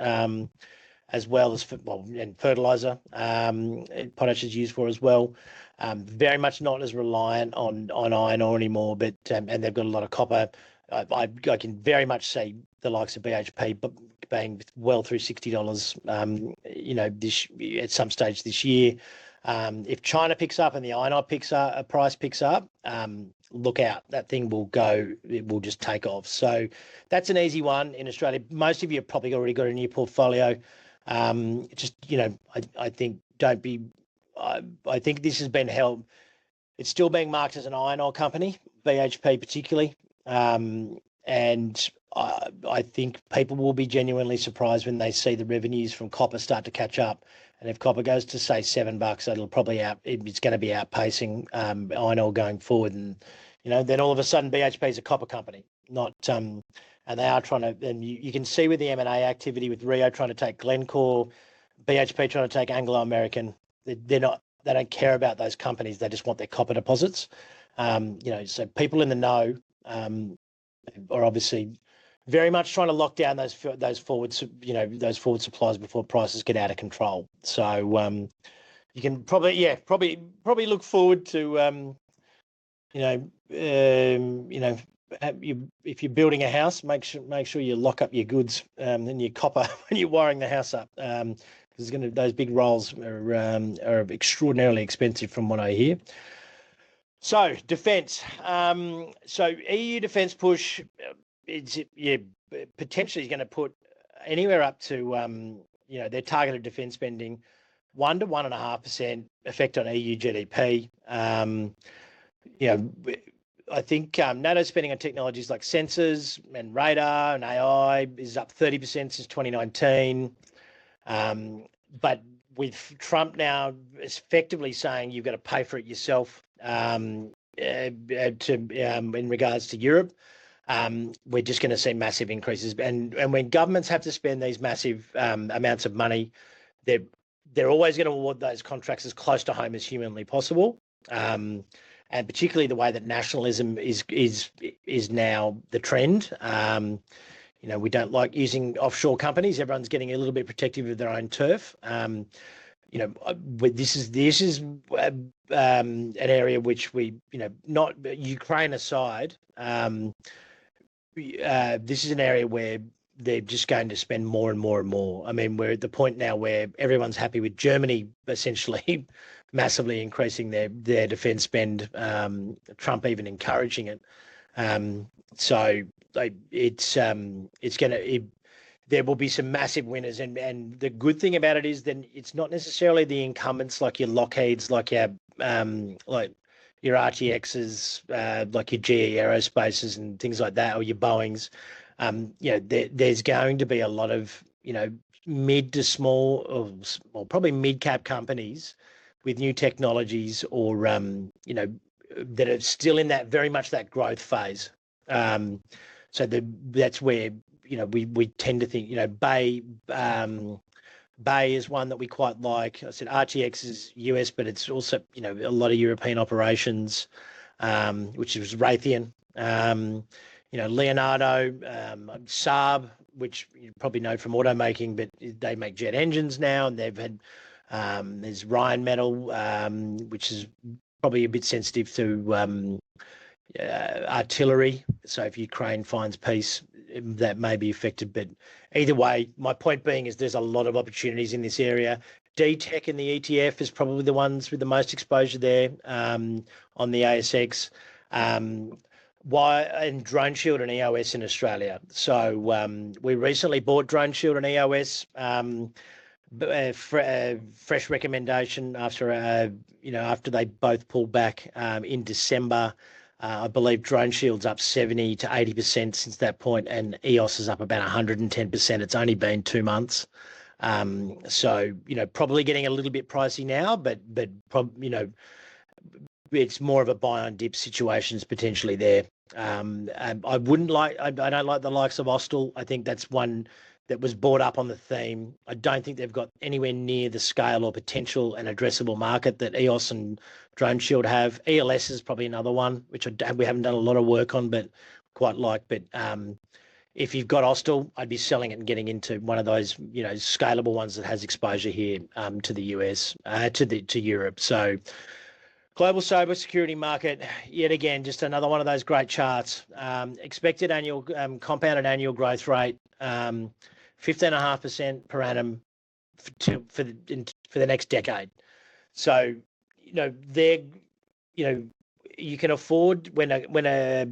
as well as and fertilizer. Potash is used for as well. Very much not as reliant on iron ore anymore, but and they've got a lot of copper. I can very much see the likes of BHP being well through $60, at some stage this year. If China picks up and the iron ore price picks up, look out, that thing will go, it will just take off. So that's an easy one in Australia. Most of you have probably already got it in your portfolio. I think I think this has been held, it's still being marked as an iron ore company, BHP particularly. And I think people will be genuinely surprised when they see the revenues from copper start to catch up. And if copper goes to say $7, it'll probably it's going to be outpacing iron ore going forward. And then all of a sudden BHP is a copper company, not and they are trying to. And you can see with the M&A activity with Rio trying to take Glencore, BHP trying to take Anglo American. They don't care about those companies. They just want their copper deposits. So people in the know are obviously very much trying to lock down those forward supplies before prices get out of control. So you can probably look forward to if you're building a house, make sure you lock up your goods and your copper when you're wiring the house up, because those big rolls are extraordinarily expensive from what I hear. So defence. So EU defence push. Potentially is going to put anywhere up to their targeted defence spending 1 to 1.5% effect on EU GDP. I think NATO spending on technologies like sensors and radar and AI is up 30% since 2019. But with Trump now effectively saying you've got to pay for it yourself in regards to Europe, we're just going to see massive increases. And when governments have to spend these massive amounts of money, they're always going to award those contracts as close to home as humanly possible. And particularly the way that nationalism is now the trend. We don't like using offshore companies. Everyone's getting a little bit protective of their own turf. This is an area which we, not Ukraine aside, this is an area where they're just going to spend more and more and more. I mean, we're at the point now where everyone's happy with Germany essentially massively increasing their defence spend, Trump even encouraging it. There will be some massive winners, and the good thing about it is then it's not necessarily the incumbents like your Lockheeds, like your RTXs, like your GE Aerospaces and things like that, or your Boeings. There's going to be a lot of mid to small or probably mid cap companies with new technologies or that are still in that very much that growth phase. That's where we tend to think Bay is one that we quite like. I said RTX is US, but it's also a lot of European operations, which is Raytheon. Leonardo, Saab, which you probably know from automaking, but they make jet engines now, and they've had there's Rheinmetall, which is probably a bit sensitive to artillery. So if Ukraine finds peace, that may be affected. But either way, my point being is there's a lot of opportunities in this area. D-Tech and the ETF is probably the ones with the most exposure there on the ASX. And Drone Shield and EOS in Australia. So we recently bought Drone Shield and EOS. Fresh recommendation after after they both pulled back in December. I believe Drone Shield's up 70 to 80% since that point, and EOS is up about 110%. It's only been 2 months. So probably getting a little bit pricey now, but it's more of a buy on dip situations potentially there. I don't like the likes of Austal. I think that's one that was bought up on the theme. I don't think they've got anywhere near the scale or potential and addressable market that EOS and Drone Shield have. ELS is probably another one, which we haven't done a lot of work on, but quite like. But if you've got Austal, I'd be selling it and getting into one of those, scalable ones that has exposure here to the US, to Europe. So global cybersecurity market, yet again, just another one of those great charts. Expected annual compounded annual growth rate, 15.5% per annum for the next decade. So, you can afford when a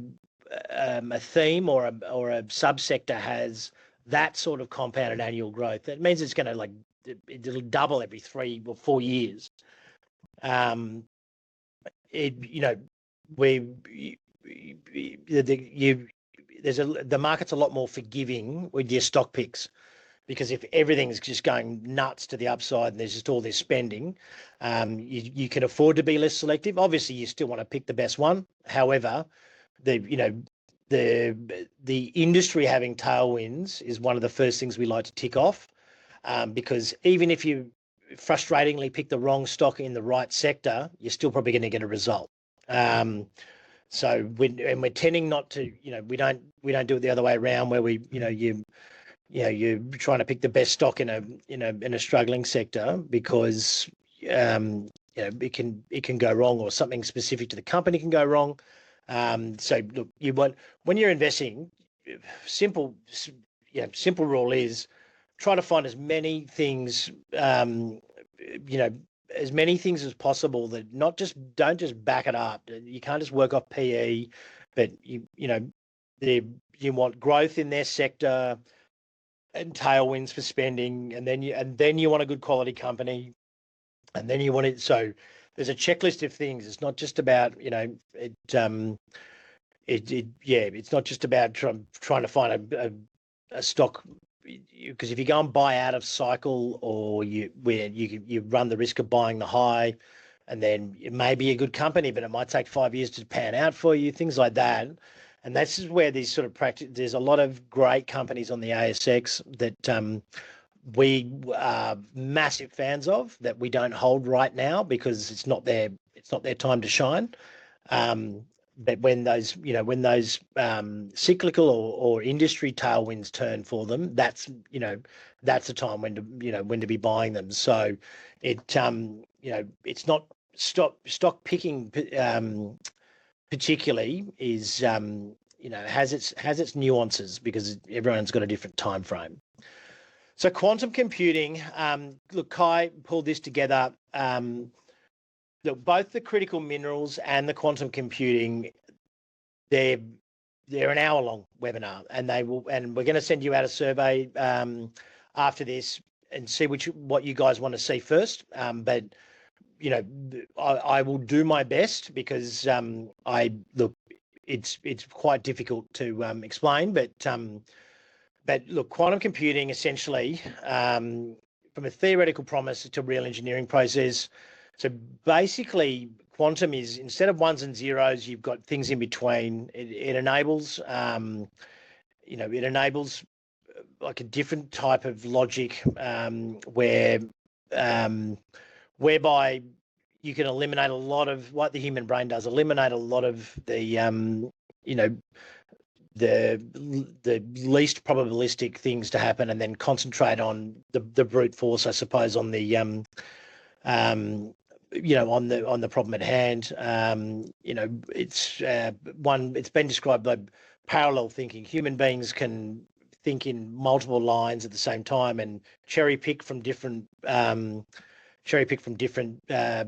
theme or a subsector has that sort of compounded annual growth. That means it's going to it'll double every 3 or 4 years. The market's a lot more forgiving with your stock picks, because if everything's just going nuts to the upside and there's just all this spending, you can afford to be less selective. Obviously, you still want to pick the best one. However, the industry having tailwinds is one of the first things we like to tick off, because even if you frustratingly pick the wrong stock in the right sector, you're still probably going to get a result. So we're tending not to, we don't do it the other way around, where you're trying to pick the best stock in a struggling sector, because it can go wrong, or something specific to the company can go wrong. So look, when you're investing, simple rule is try to find as many things, as many things as possible that don't just back it up. You can't just work off PE, but you want growth in their sector, and tailwinds for spending, and then you want a good quality company, and then you want it. So there's a checklist of things. It's not just about it's not just about trying to find a stock, because if you go and buy out of cycle, or you run the risk of buying the high, and then it may be a good company, but it might take 5 years to pan out for you, things like that. And this is where these sort of practice. There's a lot of great companies on the ASX that we are massive fans of, that we don't hold right now because it's not their time to shine. But when those cyclical or industry tailwinds turn for them, that's the time when to be buying them. So it's not stock picking particularly is has its nuances, because everyone's got a different time frame. So quantum computing, look, Kai pulled this together. Look, both the critical minerals and the quantum computing, they're an hour-long webinar, and we're going to send you out a survey after this and see what you guys want to see first. But I will do my best, because it's quite difficult to explain, but look, quantum computing essentially, from a theoretical promise to real engineering process. So basically, quantum is, instead of ones and zeros, you've got things in between. It enables, like a different type of logic, whereby you can eliminate a lot of what the human brain does, eliminate a lot of the the least probabilistic things to happen, and then concentrate on the brute force, I suppose, on the on the problem at hand. It's been described by parallel thinking. Human beings can think in multiple lines at the same time and cherry pick from different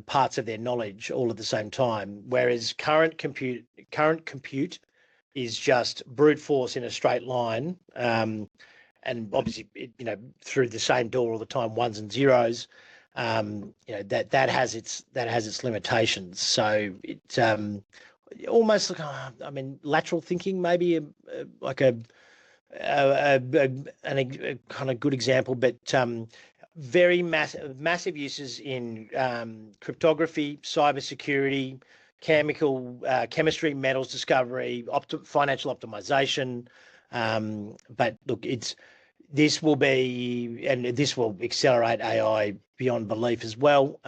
parts of their knowledge all at the same time. Whereas current compute is just brute force in a straight line, and obviously through the same door all the time, ones and zeros. That has its limitations. So it's almost like lateral thinking, maybe like a kind of good example, but very massive uses in cryptography, cybersecurity, chemistry, metals discovery, financial optimization. But look, this will accelerate AI beyond belief as well.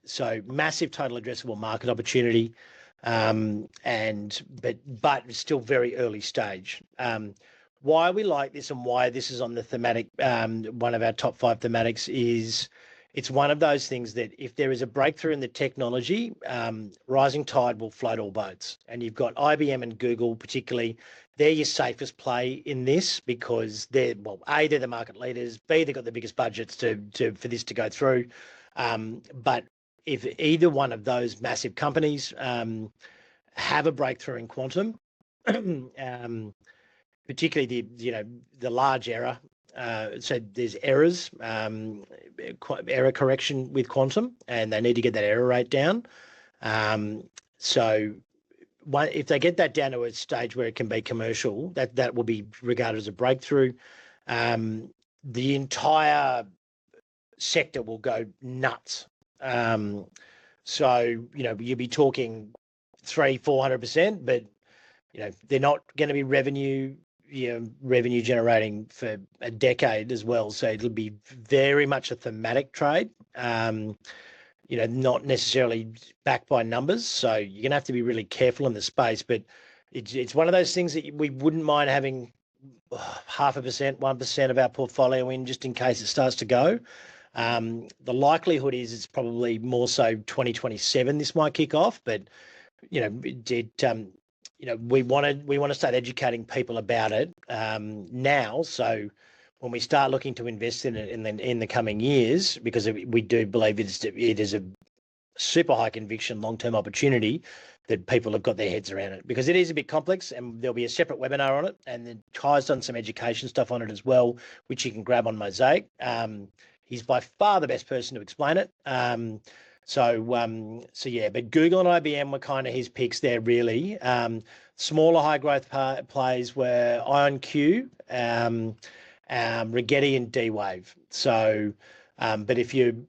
So massive total addressable market opportunity, but it's still very early stage. Why we like this and why this is on the thematic, one of our top 5 thematics, is it's one of those things that if there is a breakthrough in the technology, rising tide will float all boats. And you've got IBM and Google particularly, they're your safest play in this, because they're the market leaders, B, they've got the biggest budgets for this to go through. But if either one of those massive companies have a breakthrough in quantum, particularly the large error. So there's errors, error correction with quantum, and they need to get that error rate down. So if they get that down to a stage where it can be commercial, that will be regarded as a breakthrough. The entire sector will go nuts. So you'll be talking 300-400%, but they're not going to be revenue generating for a decade as well. So it'll be very much a thematic trade, not necessarily backed by numbers. So you're going to have to be really careful in the space, but it's one of those things that we wouldn't mind having 0.5%, 1% of our portfolio in, just in case it starts to go. The likelihood is it's probably more so 2027 this might kick off, but we want to start educating people about it now. So when we start looking to invest in it in the coming years, because we do believe it is a super high conviction long-term opportunity, that people have got their heads around it, because it is a bit complex, and there'll be a separate webinar on it. And then Kai's done some education stuff on it as well, which you can grab on Mosaic. He's by far the best person to explain it. So yeah, but Google and IBM were kind of his picks there, really. Smaller high growth plays were IonQ, Rigetti, and D-Wave. So, but if you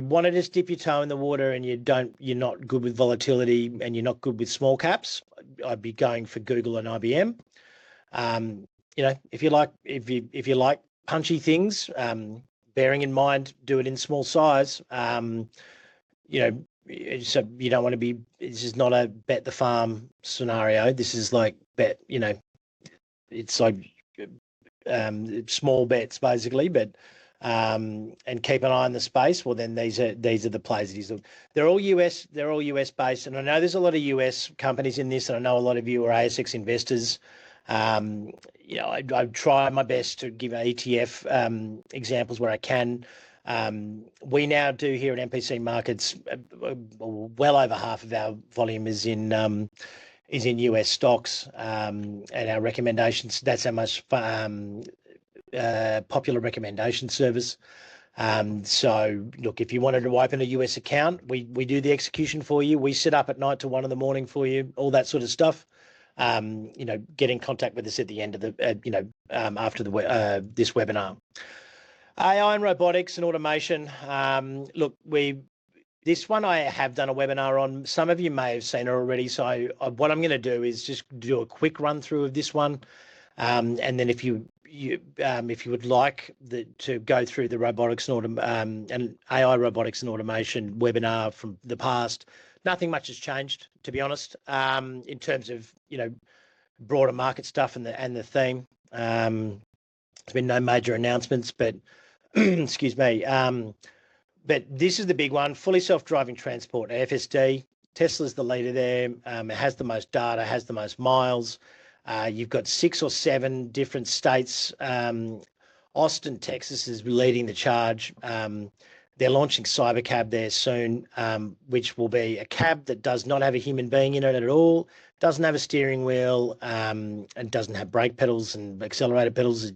wanted to dip your toe in the water and you're not good with volatility and you're not good with small caps, I'd be going for Google and IBM. If you like punchy things, bearing in mind, do it in small size. So you don't want to be. This is not a bet the farm scenario. This is like bet. It's like small bets basically, but and keep an eye on the space. Well, then these are the plays. They're all US. They're all US based, and I know there's a lot of US companies in this, and I know a lot of you are ASX investors. I try my best to give ETF examples where I can. We now do here at MPC Markets, well over half of our volume is in US stocks, and our recommendations. That's our most popular recommendation service. So look, if you wanted to open a US account, we do the execution for you. We sit up at night till 1 a.m. for you, all that sort of stuff. Get in contact with us at the end of the, after this webinar. AI and robotics and automation. Look, this one I have done a webinar on. Some of you may have seen it already. So what I'm going to do is just do a quick run through of this one, and then if you would like to go through the robotics and AI robotics and automation webinar from the past, nothing much has changed, to be honest, in terms of broader market stuff and the theme. There's been no major announcements, but excuse me. But this is the big one: fully self-driving transport, FSD. Tesla's the leader there. It has the most data, has the most miles. You've got 6 or 7 different states. Austin, Texas is leading the charge. They're launching Cybercab there soon, which will be a cab that does not have a human being in it at all, doesn't have a steering wheel, and doesn't have brake pedals and accelerator pedals.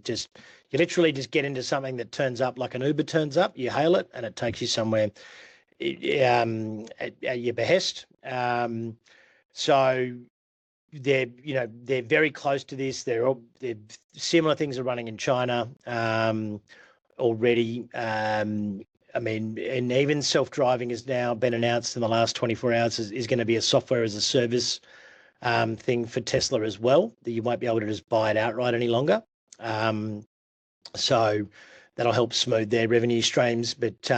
You literally just get into something that turns up like an Uber turns up. You hail it, and it takes you somewhere at your behest. So they're very close to this. They're similar things are running in China already. And even self-driving has now been announced in the last 24 hours is going to be a software as a service thing for Tesla as well, that you won't be able to just buy it outright any longer. So that'll help smooth their revenue streams. But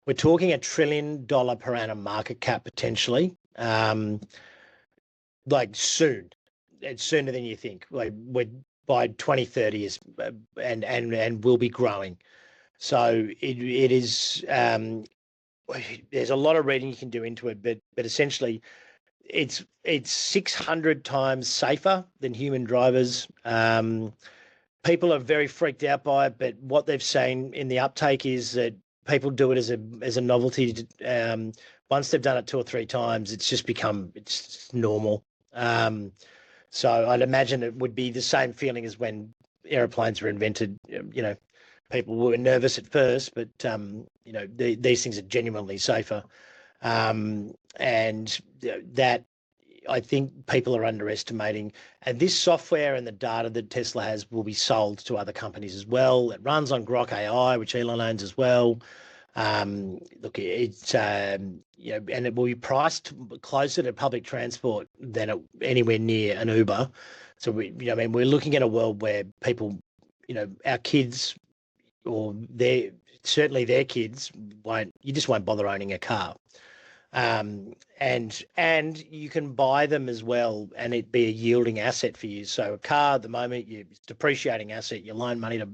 we're talking $1 trillion per annum market cap potentially, like soon. It's sooner than you think. Like by 2030 and will be growing. So it is. There's a lot of reading you can do into it, but essentially, it's 600 times safer than human drivers. People are very freaked out by it, but what they've seen in the uptake is that people do it as a novelty. Once they've done it 2 or 3 times, it's just normal. So I'd imagine it would be the same feeling as when airplanes were invented. People were nervous at first, but these things are genuinely safer, and that I think people are underestimating. And this software and the data that Tesla has will be sold to other companies as well. It runs on Grok AI, which Elon owns as well. Look, it's and it will be priced closer to public transport than anywhere near an Uber. So we're looking at a world where people, our kids, or certainly their kids you just won't bother owning a car. And you can buy them as well, and it be a yielding asset for you. So a car at the moment, it's a depreciating asset. You loan money to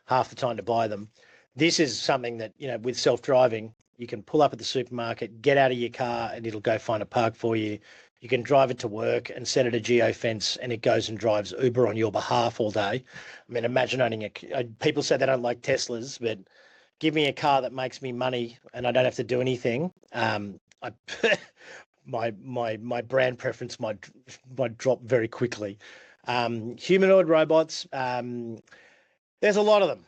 half the time to buy them. This is something that, with self-driving, you can pull up at the supermarket, get out of your car, and it'll go find a park for you. You can drive it to work and set it a geofence, and it goes and drives Uber on your behalf all day. Imagine owning people say they don't like Teslas, but give me a car that makes me money and I don't have to do anything. I my brand preference might drop very quickly. Humanoid robots. There's a lot of them,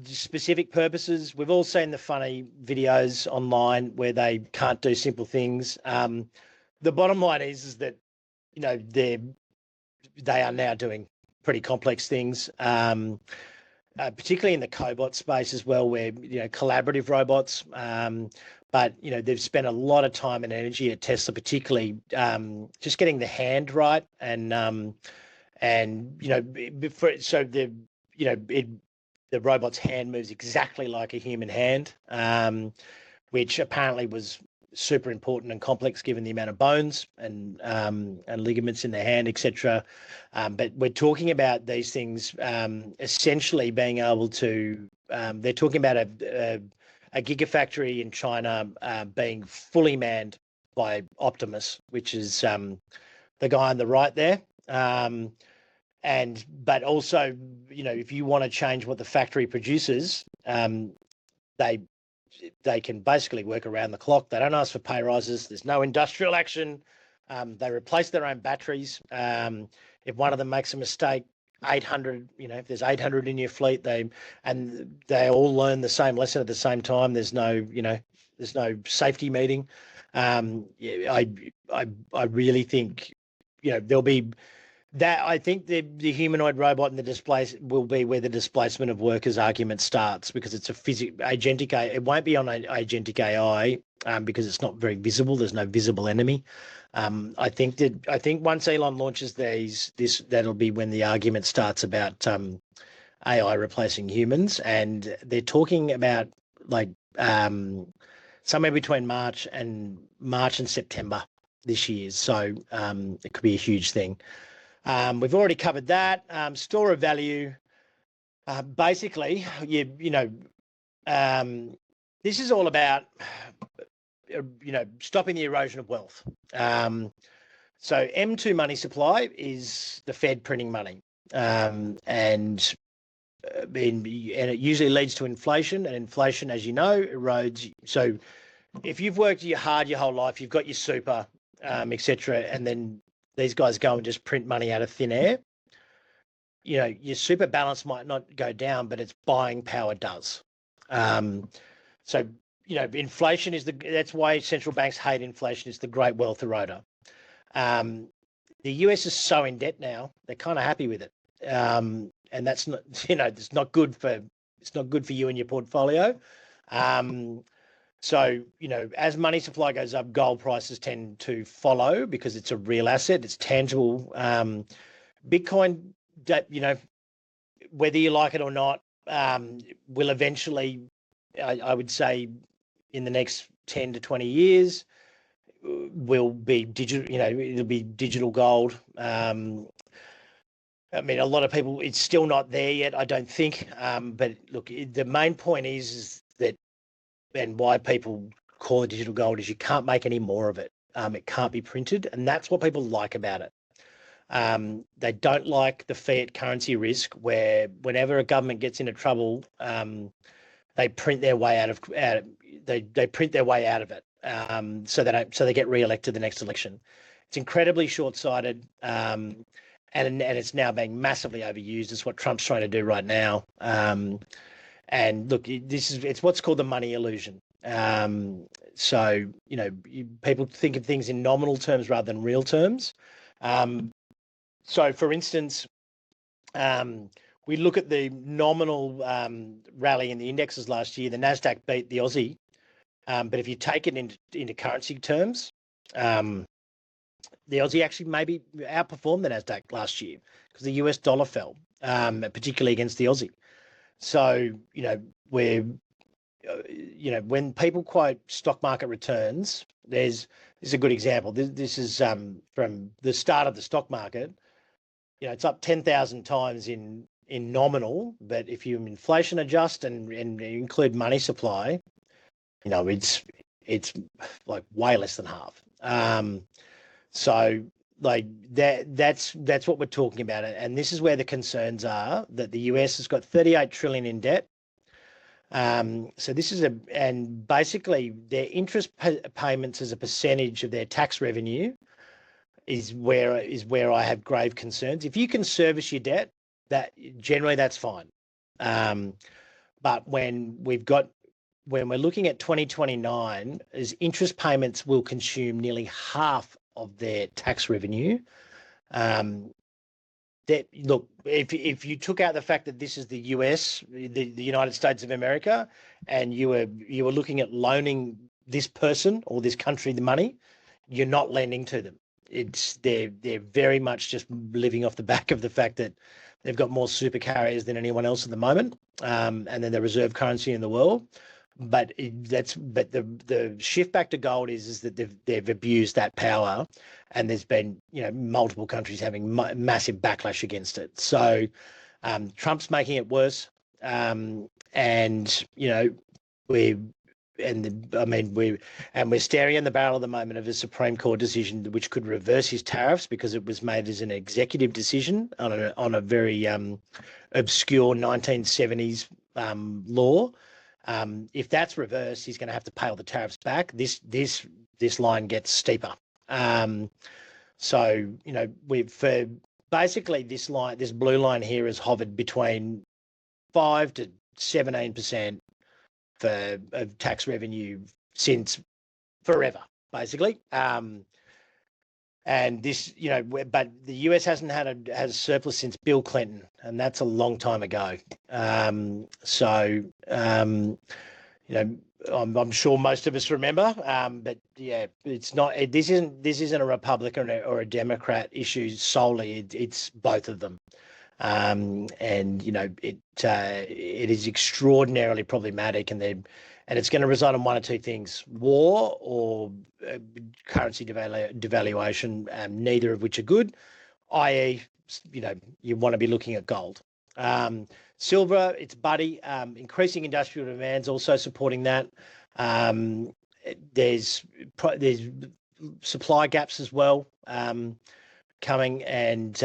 specific purposes. We've all seen the funny videos online where they can't do simple things. The bottom line is that, they are now doing pretty complex things, particularly in the cobot space as well, where, collaborative robots. But, they've spent a lot of time and energy at Tesla, particularly just getting the hand right. The robot's hand moves exactly like a human hand, which apparently was super important and complex given the amount of bones and ligaments in the hand, etc. But we're talking about these things essentially being able to. They're talking about a gigafactory in China being fully manned by Optimus, which is the guy on the right there. But also, if you want to change what the factory produces, they can basically work around the clock. They don't ask for pay rises. There's no industrial action. They replace their own batteries. If one of them makes a mistake, 800, if there's 800 in your fleet, they all learn the same lesson at the same time. There's no safety meeting. I really think, there'll be that. I think the humanoid robot and the displace will be where the displacement of workers argument starts, because it's a agentic AI. It won't be on agentic AI because it's not very visible. There's no visible enemy. I think once Elon launches that'll be when the argument starts about AI replacing humans, and they're talking about somewhere between March and September this year. So it could be a huge thing. We've already covered that. Store of value. Basically, this is all about, stopping the erosion of wealth. So M2 money supply is the Fed printing money, and it usually leads to inflation, and inflation, as you know, erodes. So if you've worked hard your whole life, you've got your super, etc., and then these guys go and just print money out of thin air, your super balance might not go down, but its buying power does. So, inflation that's why central banks hate inflation. It's the great wealth eroder. The US is so in debt now, they're kind of happy with it. And that's not, it's not good for you and your portfolio. So, as money supply goes up, gold prices tend to follow because it's a real asset. It's tangible. Bitcoin, whether you like it or not, will eventually, I would say, in the next 10 to 20 years, will be digital. It'll be digital gold. A lot of people, it's still not there yet, I don't think. But look, the main point is that, and why people call it digital gold, is you can't make any more of it. It can't be printed, and that's what people like about it. They don't like the fiat currency risk, where whenever a government gets into trouble, they print their way out of it, so they get re-elected the next election. It's incredibly short-sighted, and it's now being massively overused. It's what Trump's trying to do right now. And look, it's what's called the money illusion. So, people think of things in nominal terms rather than real terms. So, for instance, we look at the nominal rally in the indexes last year. The Nasdaq beat the Aussie, but if you take it into currency terms, the Aussie actually maybe outperformed the Nasdaq last year because the US dollar fell, particularly against the Aussie. So, when people quote stock market returns, this is a good example. This is from the start of the stock market. It's up 10,000 times in nominal, but if you inflation adjust and include money supply, it's like way less than half. So like that's what we're talking about. And this is where the concerns are, that the US has got 38 trillion in debt. So this is and basically their interest payments as a percentage of their tax revenue is where I have grave concerns. If you can service your debt, that's fine. But when we're looking at 2029, as interest payments will consume nearly half of their tax revenue. Look, if you took out the fact that this is the US, the United States of America, and you were looking at loaning this person or this country the money, you're not lending to them. They're very much just living off the back of the fact that they've got more super carriers than anyone else at the moment, and then the reserve currency in the world. But the shift back to gold is that they've abused that power, and there's been multiple countries having massive backlash against it. So Trump's making it worse, and we're staring in the barrel at the moment of a Supreme Court decision which could reverse his tariffs because it was made as an executive decision on a very obscure 1970s law. If that's reversed, he's going to have to pay all the tariffs back. This line gets steeper. So basically this blue line here has hovered between 5 to 17% of tax revenue since forever, basically. And this, but the US hasn't had a surplus since Bill Clinton, and that's a long time ago. I'm sure most of us remember, but yeah, it's not. This isn't a Republican or a Democrat issue solely. It's both of them, and it is extraordinarily problematic, and it's going to result in one or two things: war or currency devaluation, neither of which are good. I.e., you want to be looking at gold. Silver, it's buddy. Increasing industrial demand's also supporting that. There's supply gaps as well coming, and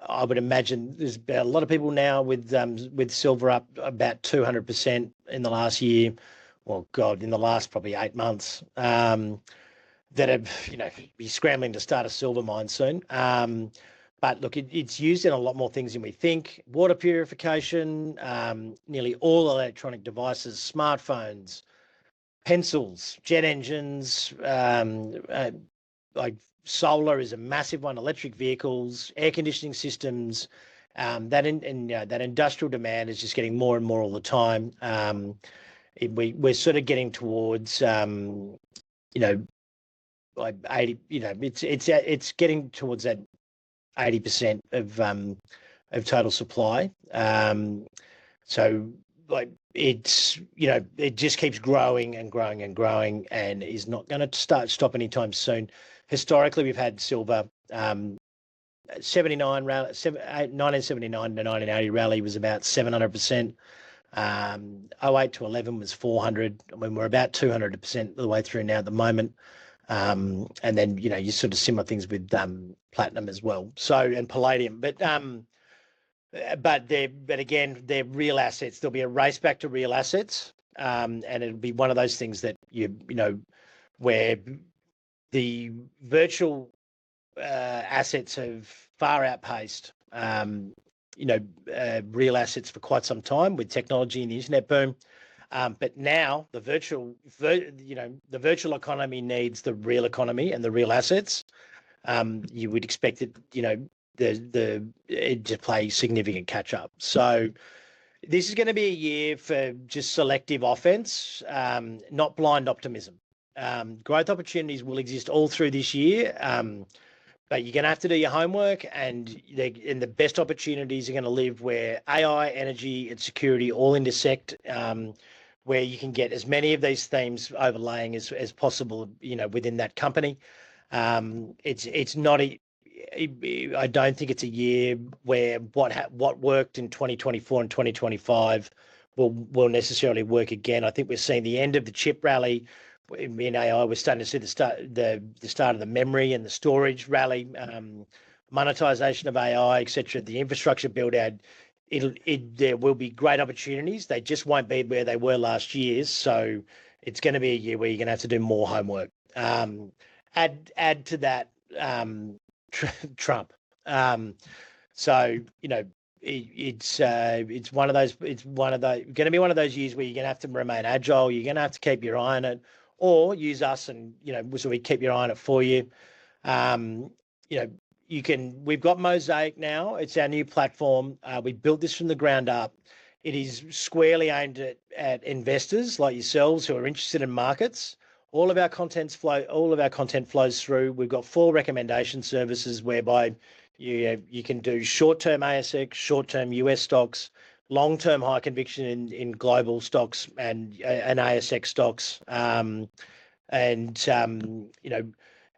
I would imagine there's a lot of people now with silver up about 200% in the last year. Well, God, in the last probably 8 months, that are be scrambling to start a silver mine soon. But look, it's used in a lot more things than we think. Water purification, nearly all electronic devices, smartphones, pencils, jet engines, like solar is a massive one, electric vehicles, air conditioning systems. That industrial demand is just getting more and more all the time. We're sort of getting towards, like 80. It's getting towards that 80% of total supply. So like it just keeps growing and growing and growing, and is not going to stop anytime soon. Historically, we've had silver. 1979 to 1980 rally was about 700%. 08 to 11 was 400. I mean, we're about 200% of the way through now at the moment. And then you sort of similar things with platinum as well. So, and palladium, but again, they're real assets. There'll be a race back to real assets, and it'll be one of those things that where the virtual assets have far outpaced real assets for quite some time with technology and the internet boom. But now the virtual economy needs the real economy and the real assets. You would expect it, it to play significant catch up. So this is going to be a year for just selective offense, not blind optimism. Growth opportunities will exist all through this year, but you're going to have to do your homework, and the best opportunities are going to live where AI, energy, and security all intersect. Where you can get as many of these themes overlaying as possible, within that company. It's not I don't think it's a year where what worked in 2024 and 2025 will necessarily work again. I think we're seeing the end of the chip rally in AI. We're starting to see the start of the memory and the storage rally, monetization of AI, etc. The infrastructure build out there will be great opportunities. They just won't be where they were last year. So it's going to be a year where you're going to have to do more homework. Add to that Trump. So it's one of those. It's going to be one of those years where you're going to have to remain agile. You're going to have to keep your eye on it, or use us and so we keep your eye on it for you. We've got Mosaic now. It's our new platform. We built this from the ground up. It is squarely aimed at investors like yourselves who are interested in markets. All of our content flows through. We've got 4 recommendation services whereby you can do short-term ASX, short-term US stocks, long-term high conviction in global stocks and ASX stocks.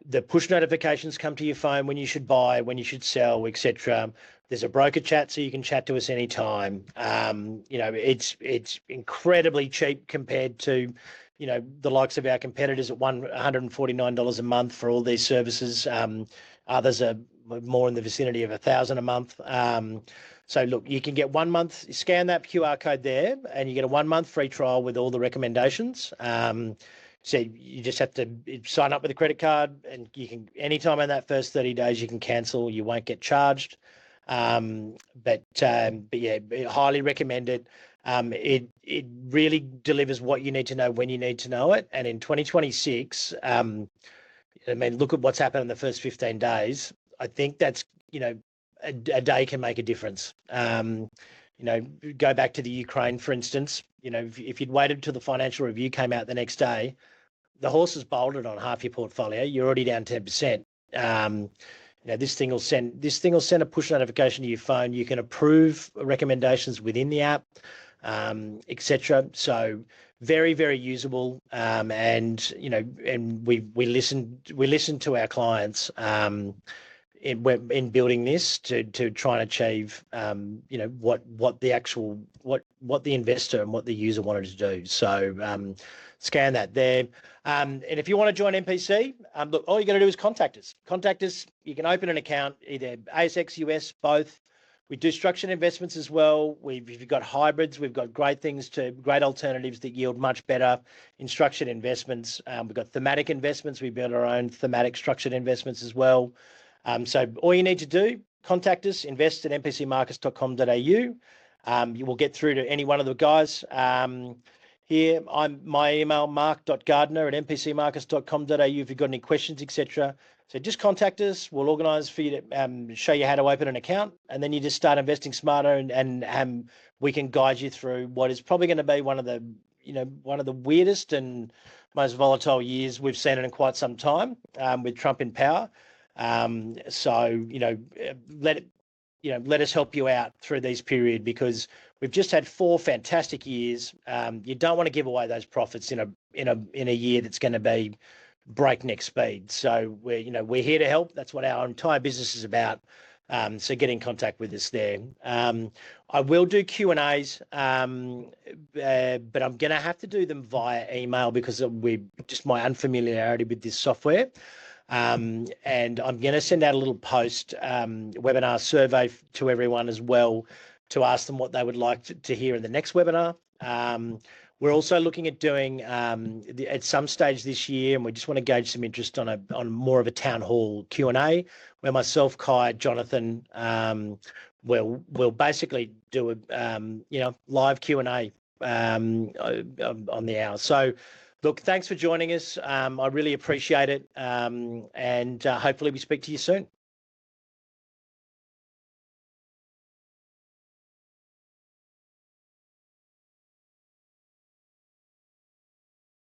The push notifications come to your phone when you should buy, when you should sell, etc. There's a broker chat, so you can chat to us anytime. It's incredibly cheap compared to, the likes of our competitors at $149 a month for all these services. Others are more in the vicinity of $1,000 a month. So look, you can get 1 month. Scan that QR code there, and you get a 1 month free trial with all the recommendations. So you just have to sign up with a credit card, and you can, anytime in that first 30 days, you can cancel. You won't get charged. But yeah, highly recommend it. It really delivers what you need to know when you need to know it. And in 2026, look at what's happened in the first 15 days. I think that's, a day can make a difference. Go back to the Ukraine, for instance. If you'd waited till the financial review came out the next day, the horse has bolted on half your portfolio. You're already down 10%. This thing will send a push notification to your phone. You can approve recommendations within the app, etc. So very, very usable. And we listen to our clients in building this to try and achieve what the investor and what the user wanted to do. So scan that there. And if you want to join MPC, look, all you got to do is contact us. You can open an account, either ASX, US, both. We do structured investments as well. We've got hybrids. We've got great alternatives that yield much better in structured investments. We've got thematic investments. We build our own thematic structured investments as well. So all you need to do, contact us, invest@mpcmarkets.com.au. You will get through to any one of the guys. Here, my email, mark.gardner@mpcmarkets.com.au if you've got any questions, etc. So just contact us. We'll organise for you to show you how to open an account, and then you just start investing smarter, and we can guide you through what is probably going to be one of the weirdest and most volatile years we've seen in quite some time, with Trump in power. So let us help you out through this period, because we've just had 4 fantastic years. You don't want to give away those profits in a year that's going to be breakneck speed. So we're here to help. That's what our entire business is about. So get in contact with us there. I will do Q&As, but I'm going to have to do them via email because of just my unfamiliarity with this software. And I'm going to send out a little post webinar survey to everyone as well, to ask them what they would like to hear in the next webinar. We're also looking at doing at some stage this year, and we just want to gauge some interest on more of a town hall Q&A, where myself, Kai, Jonathan will basically do a live Q&A on the hour. So look, thanks for joining us. I really appreciate it, and hopefully we speak to you soon.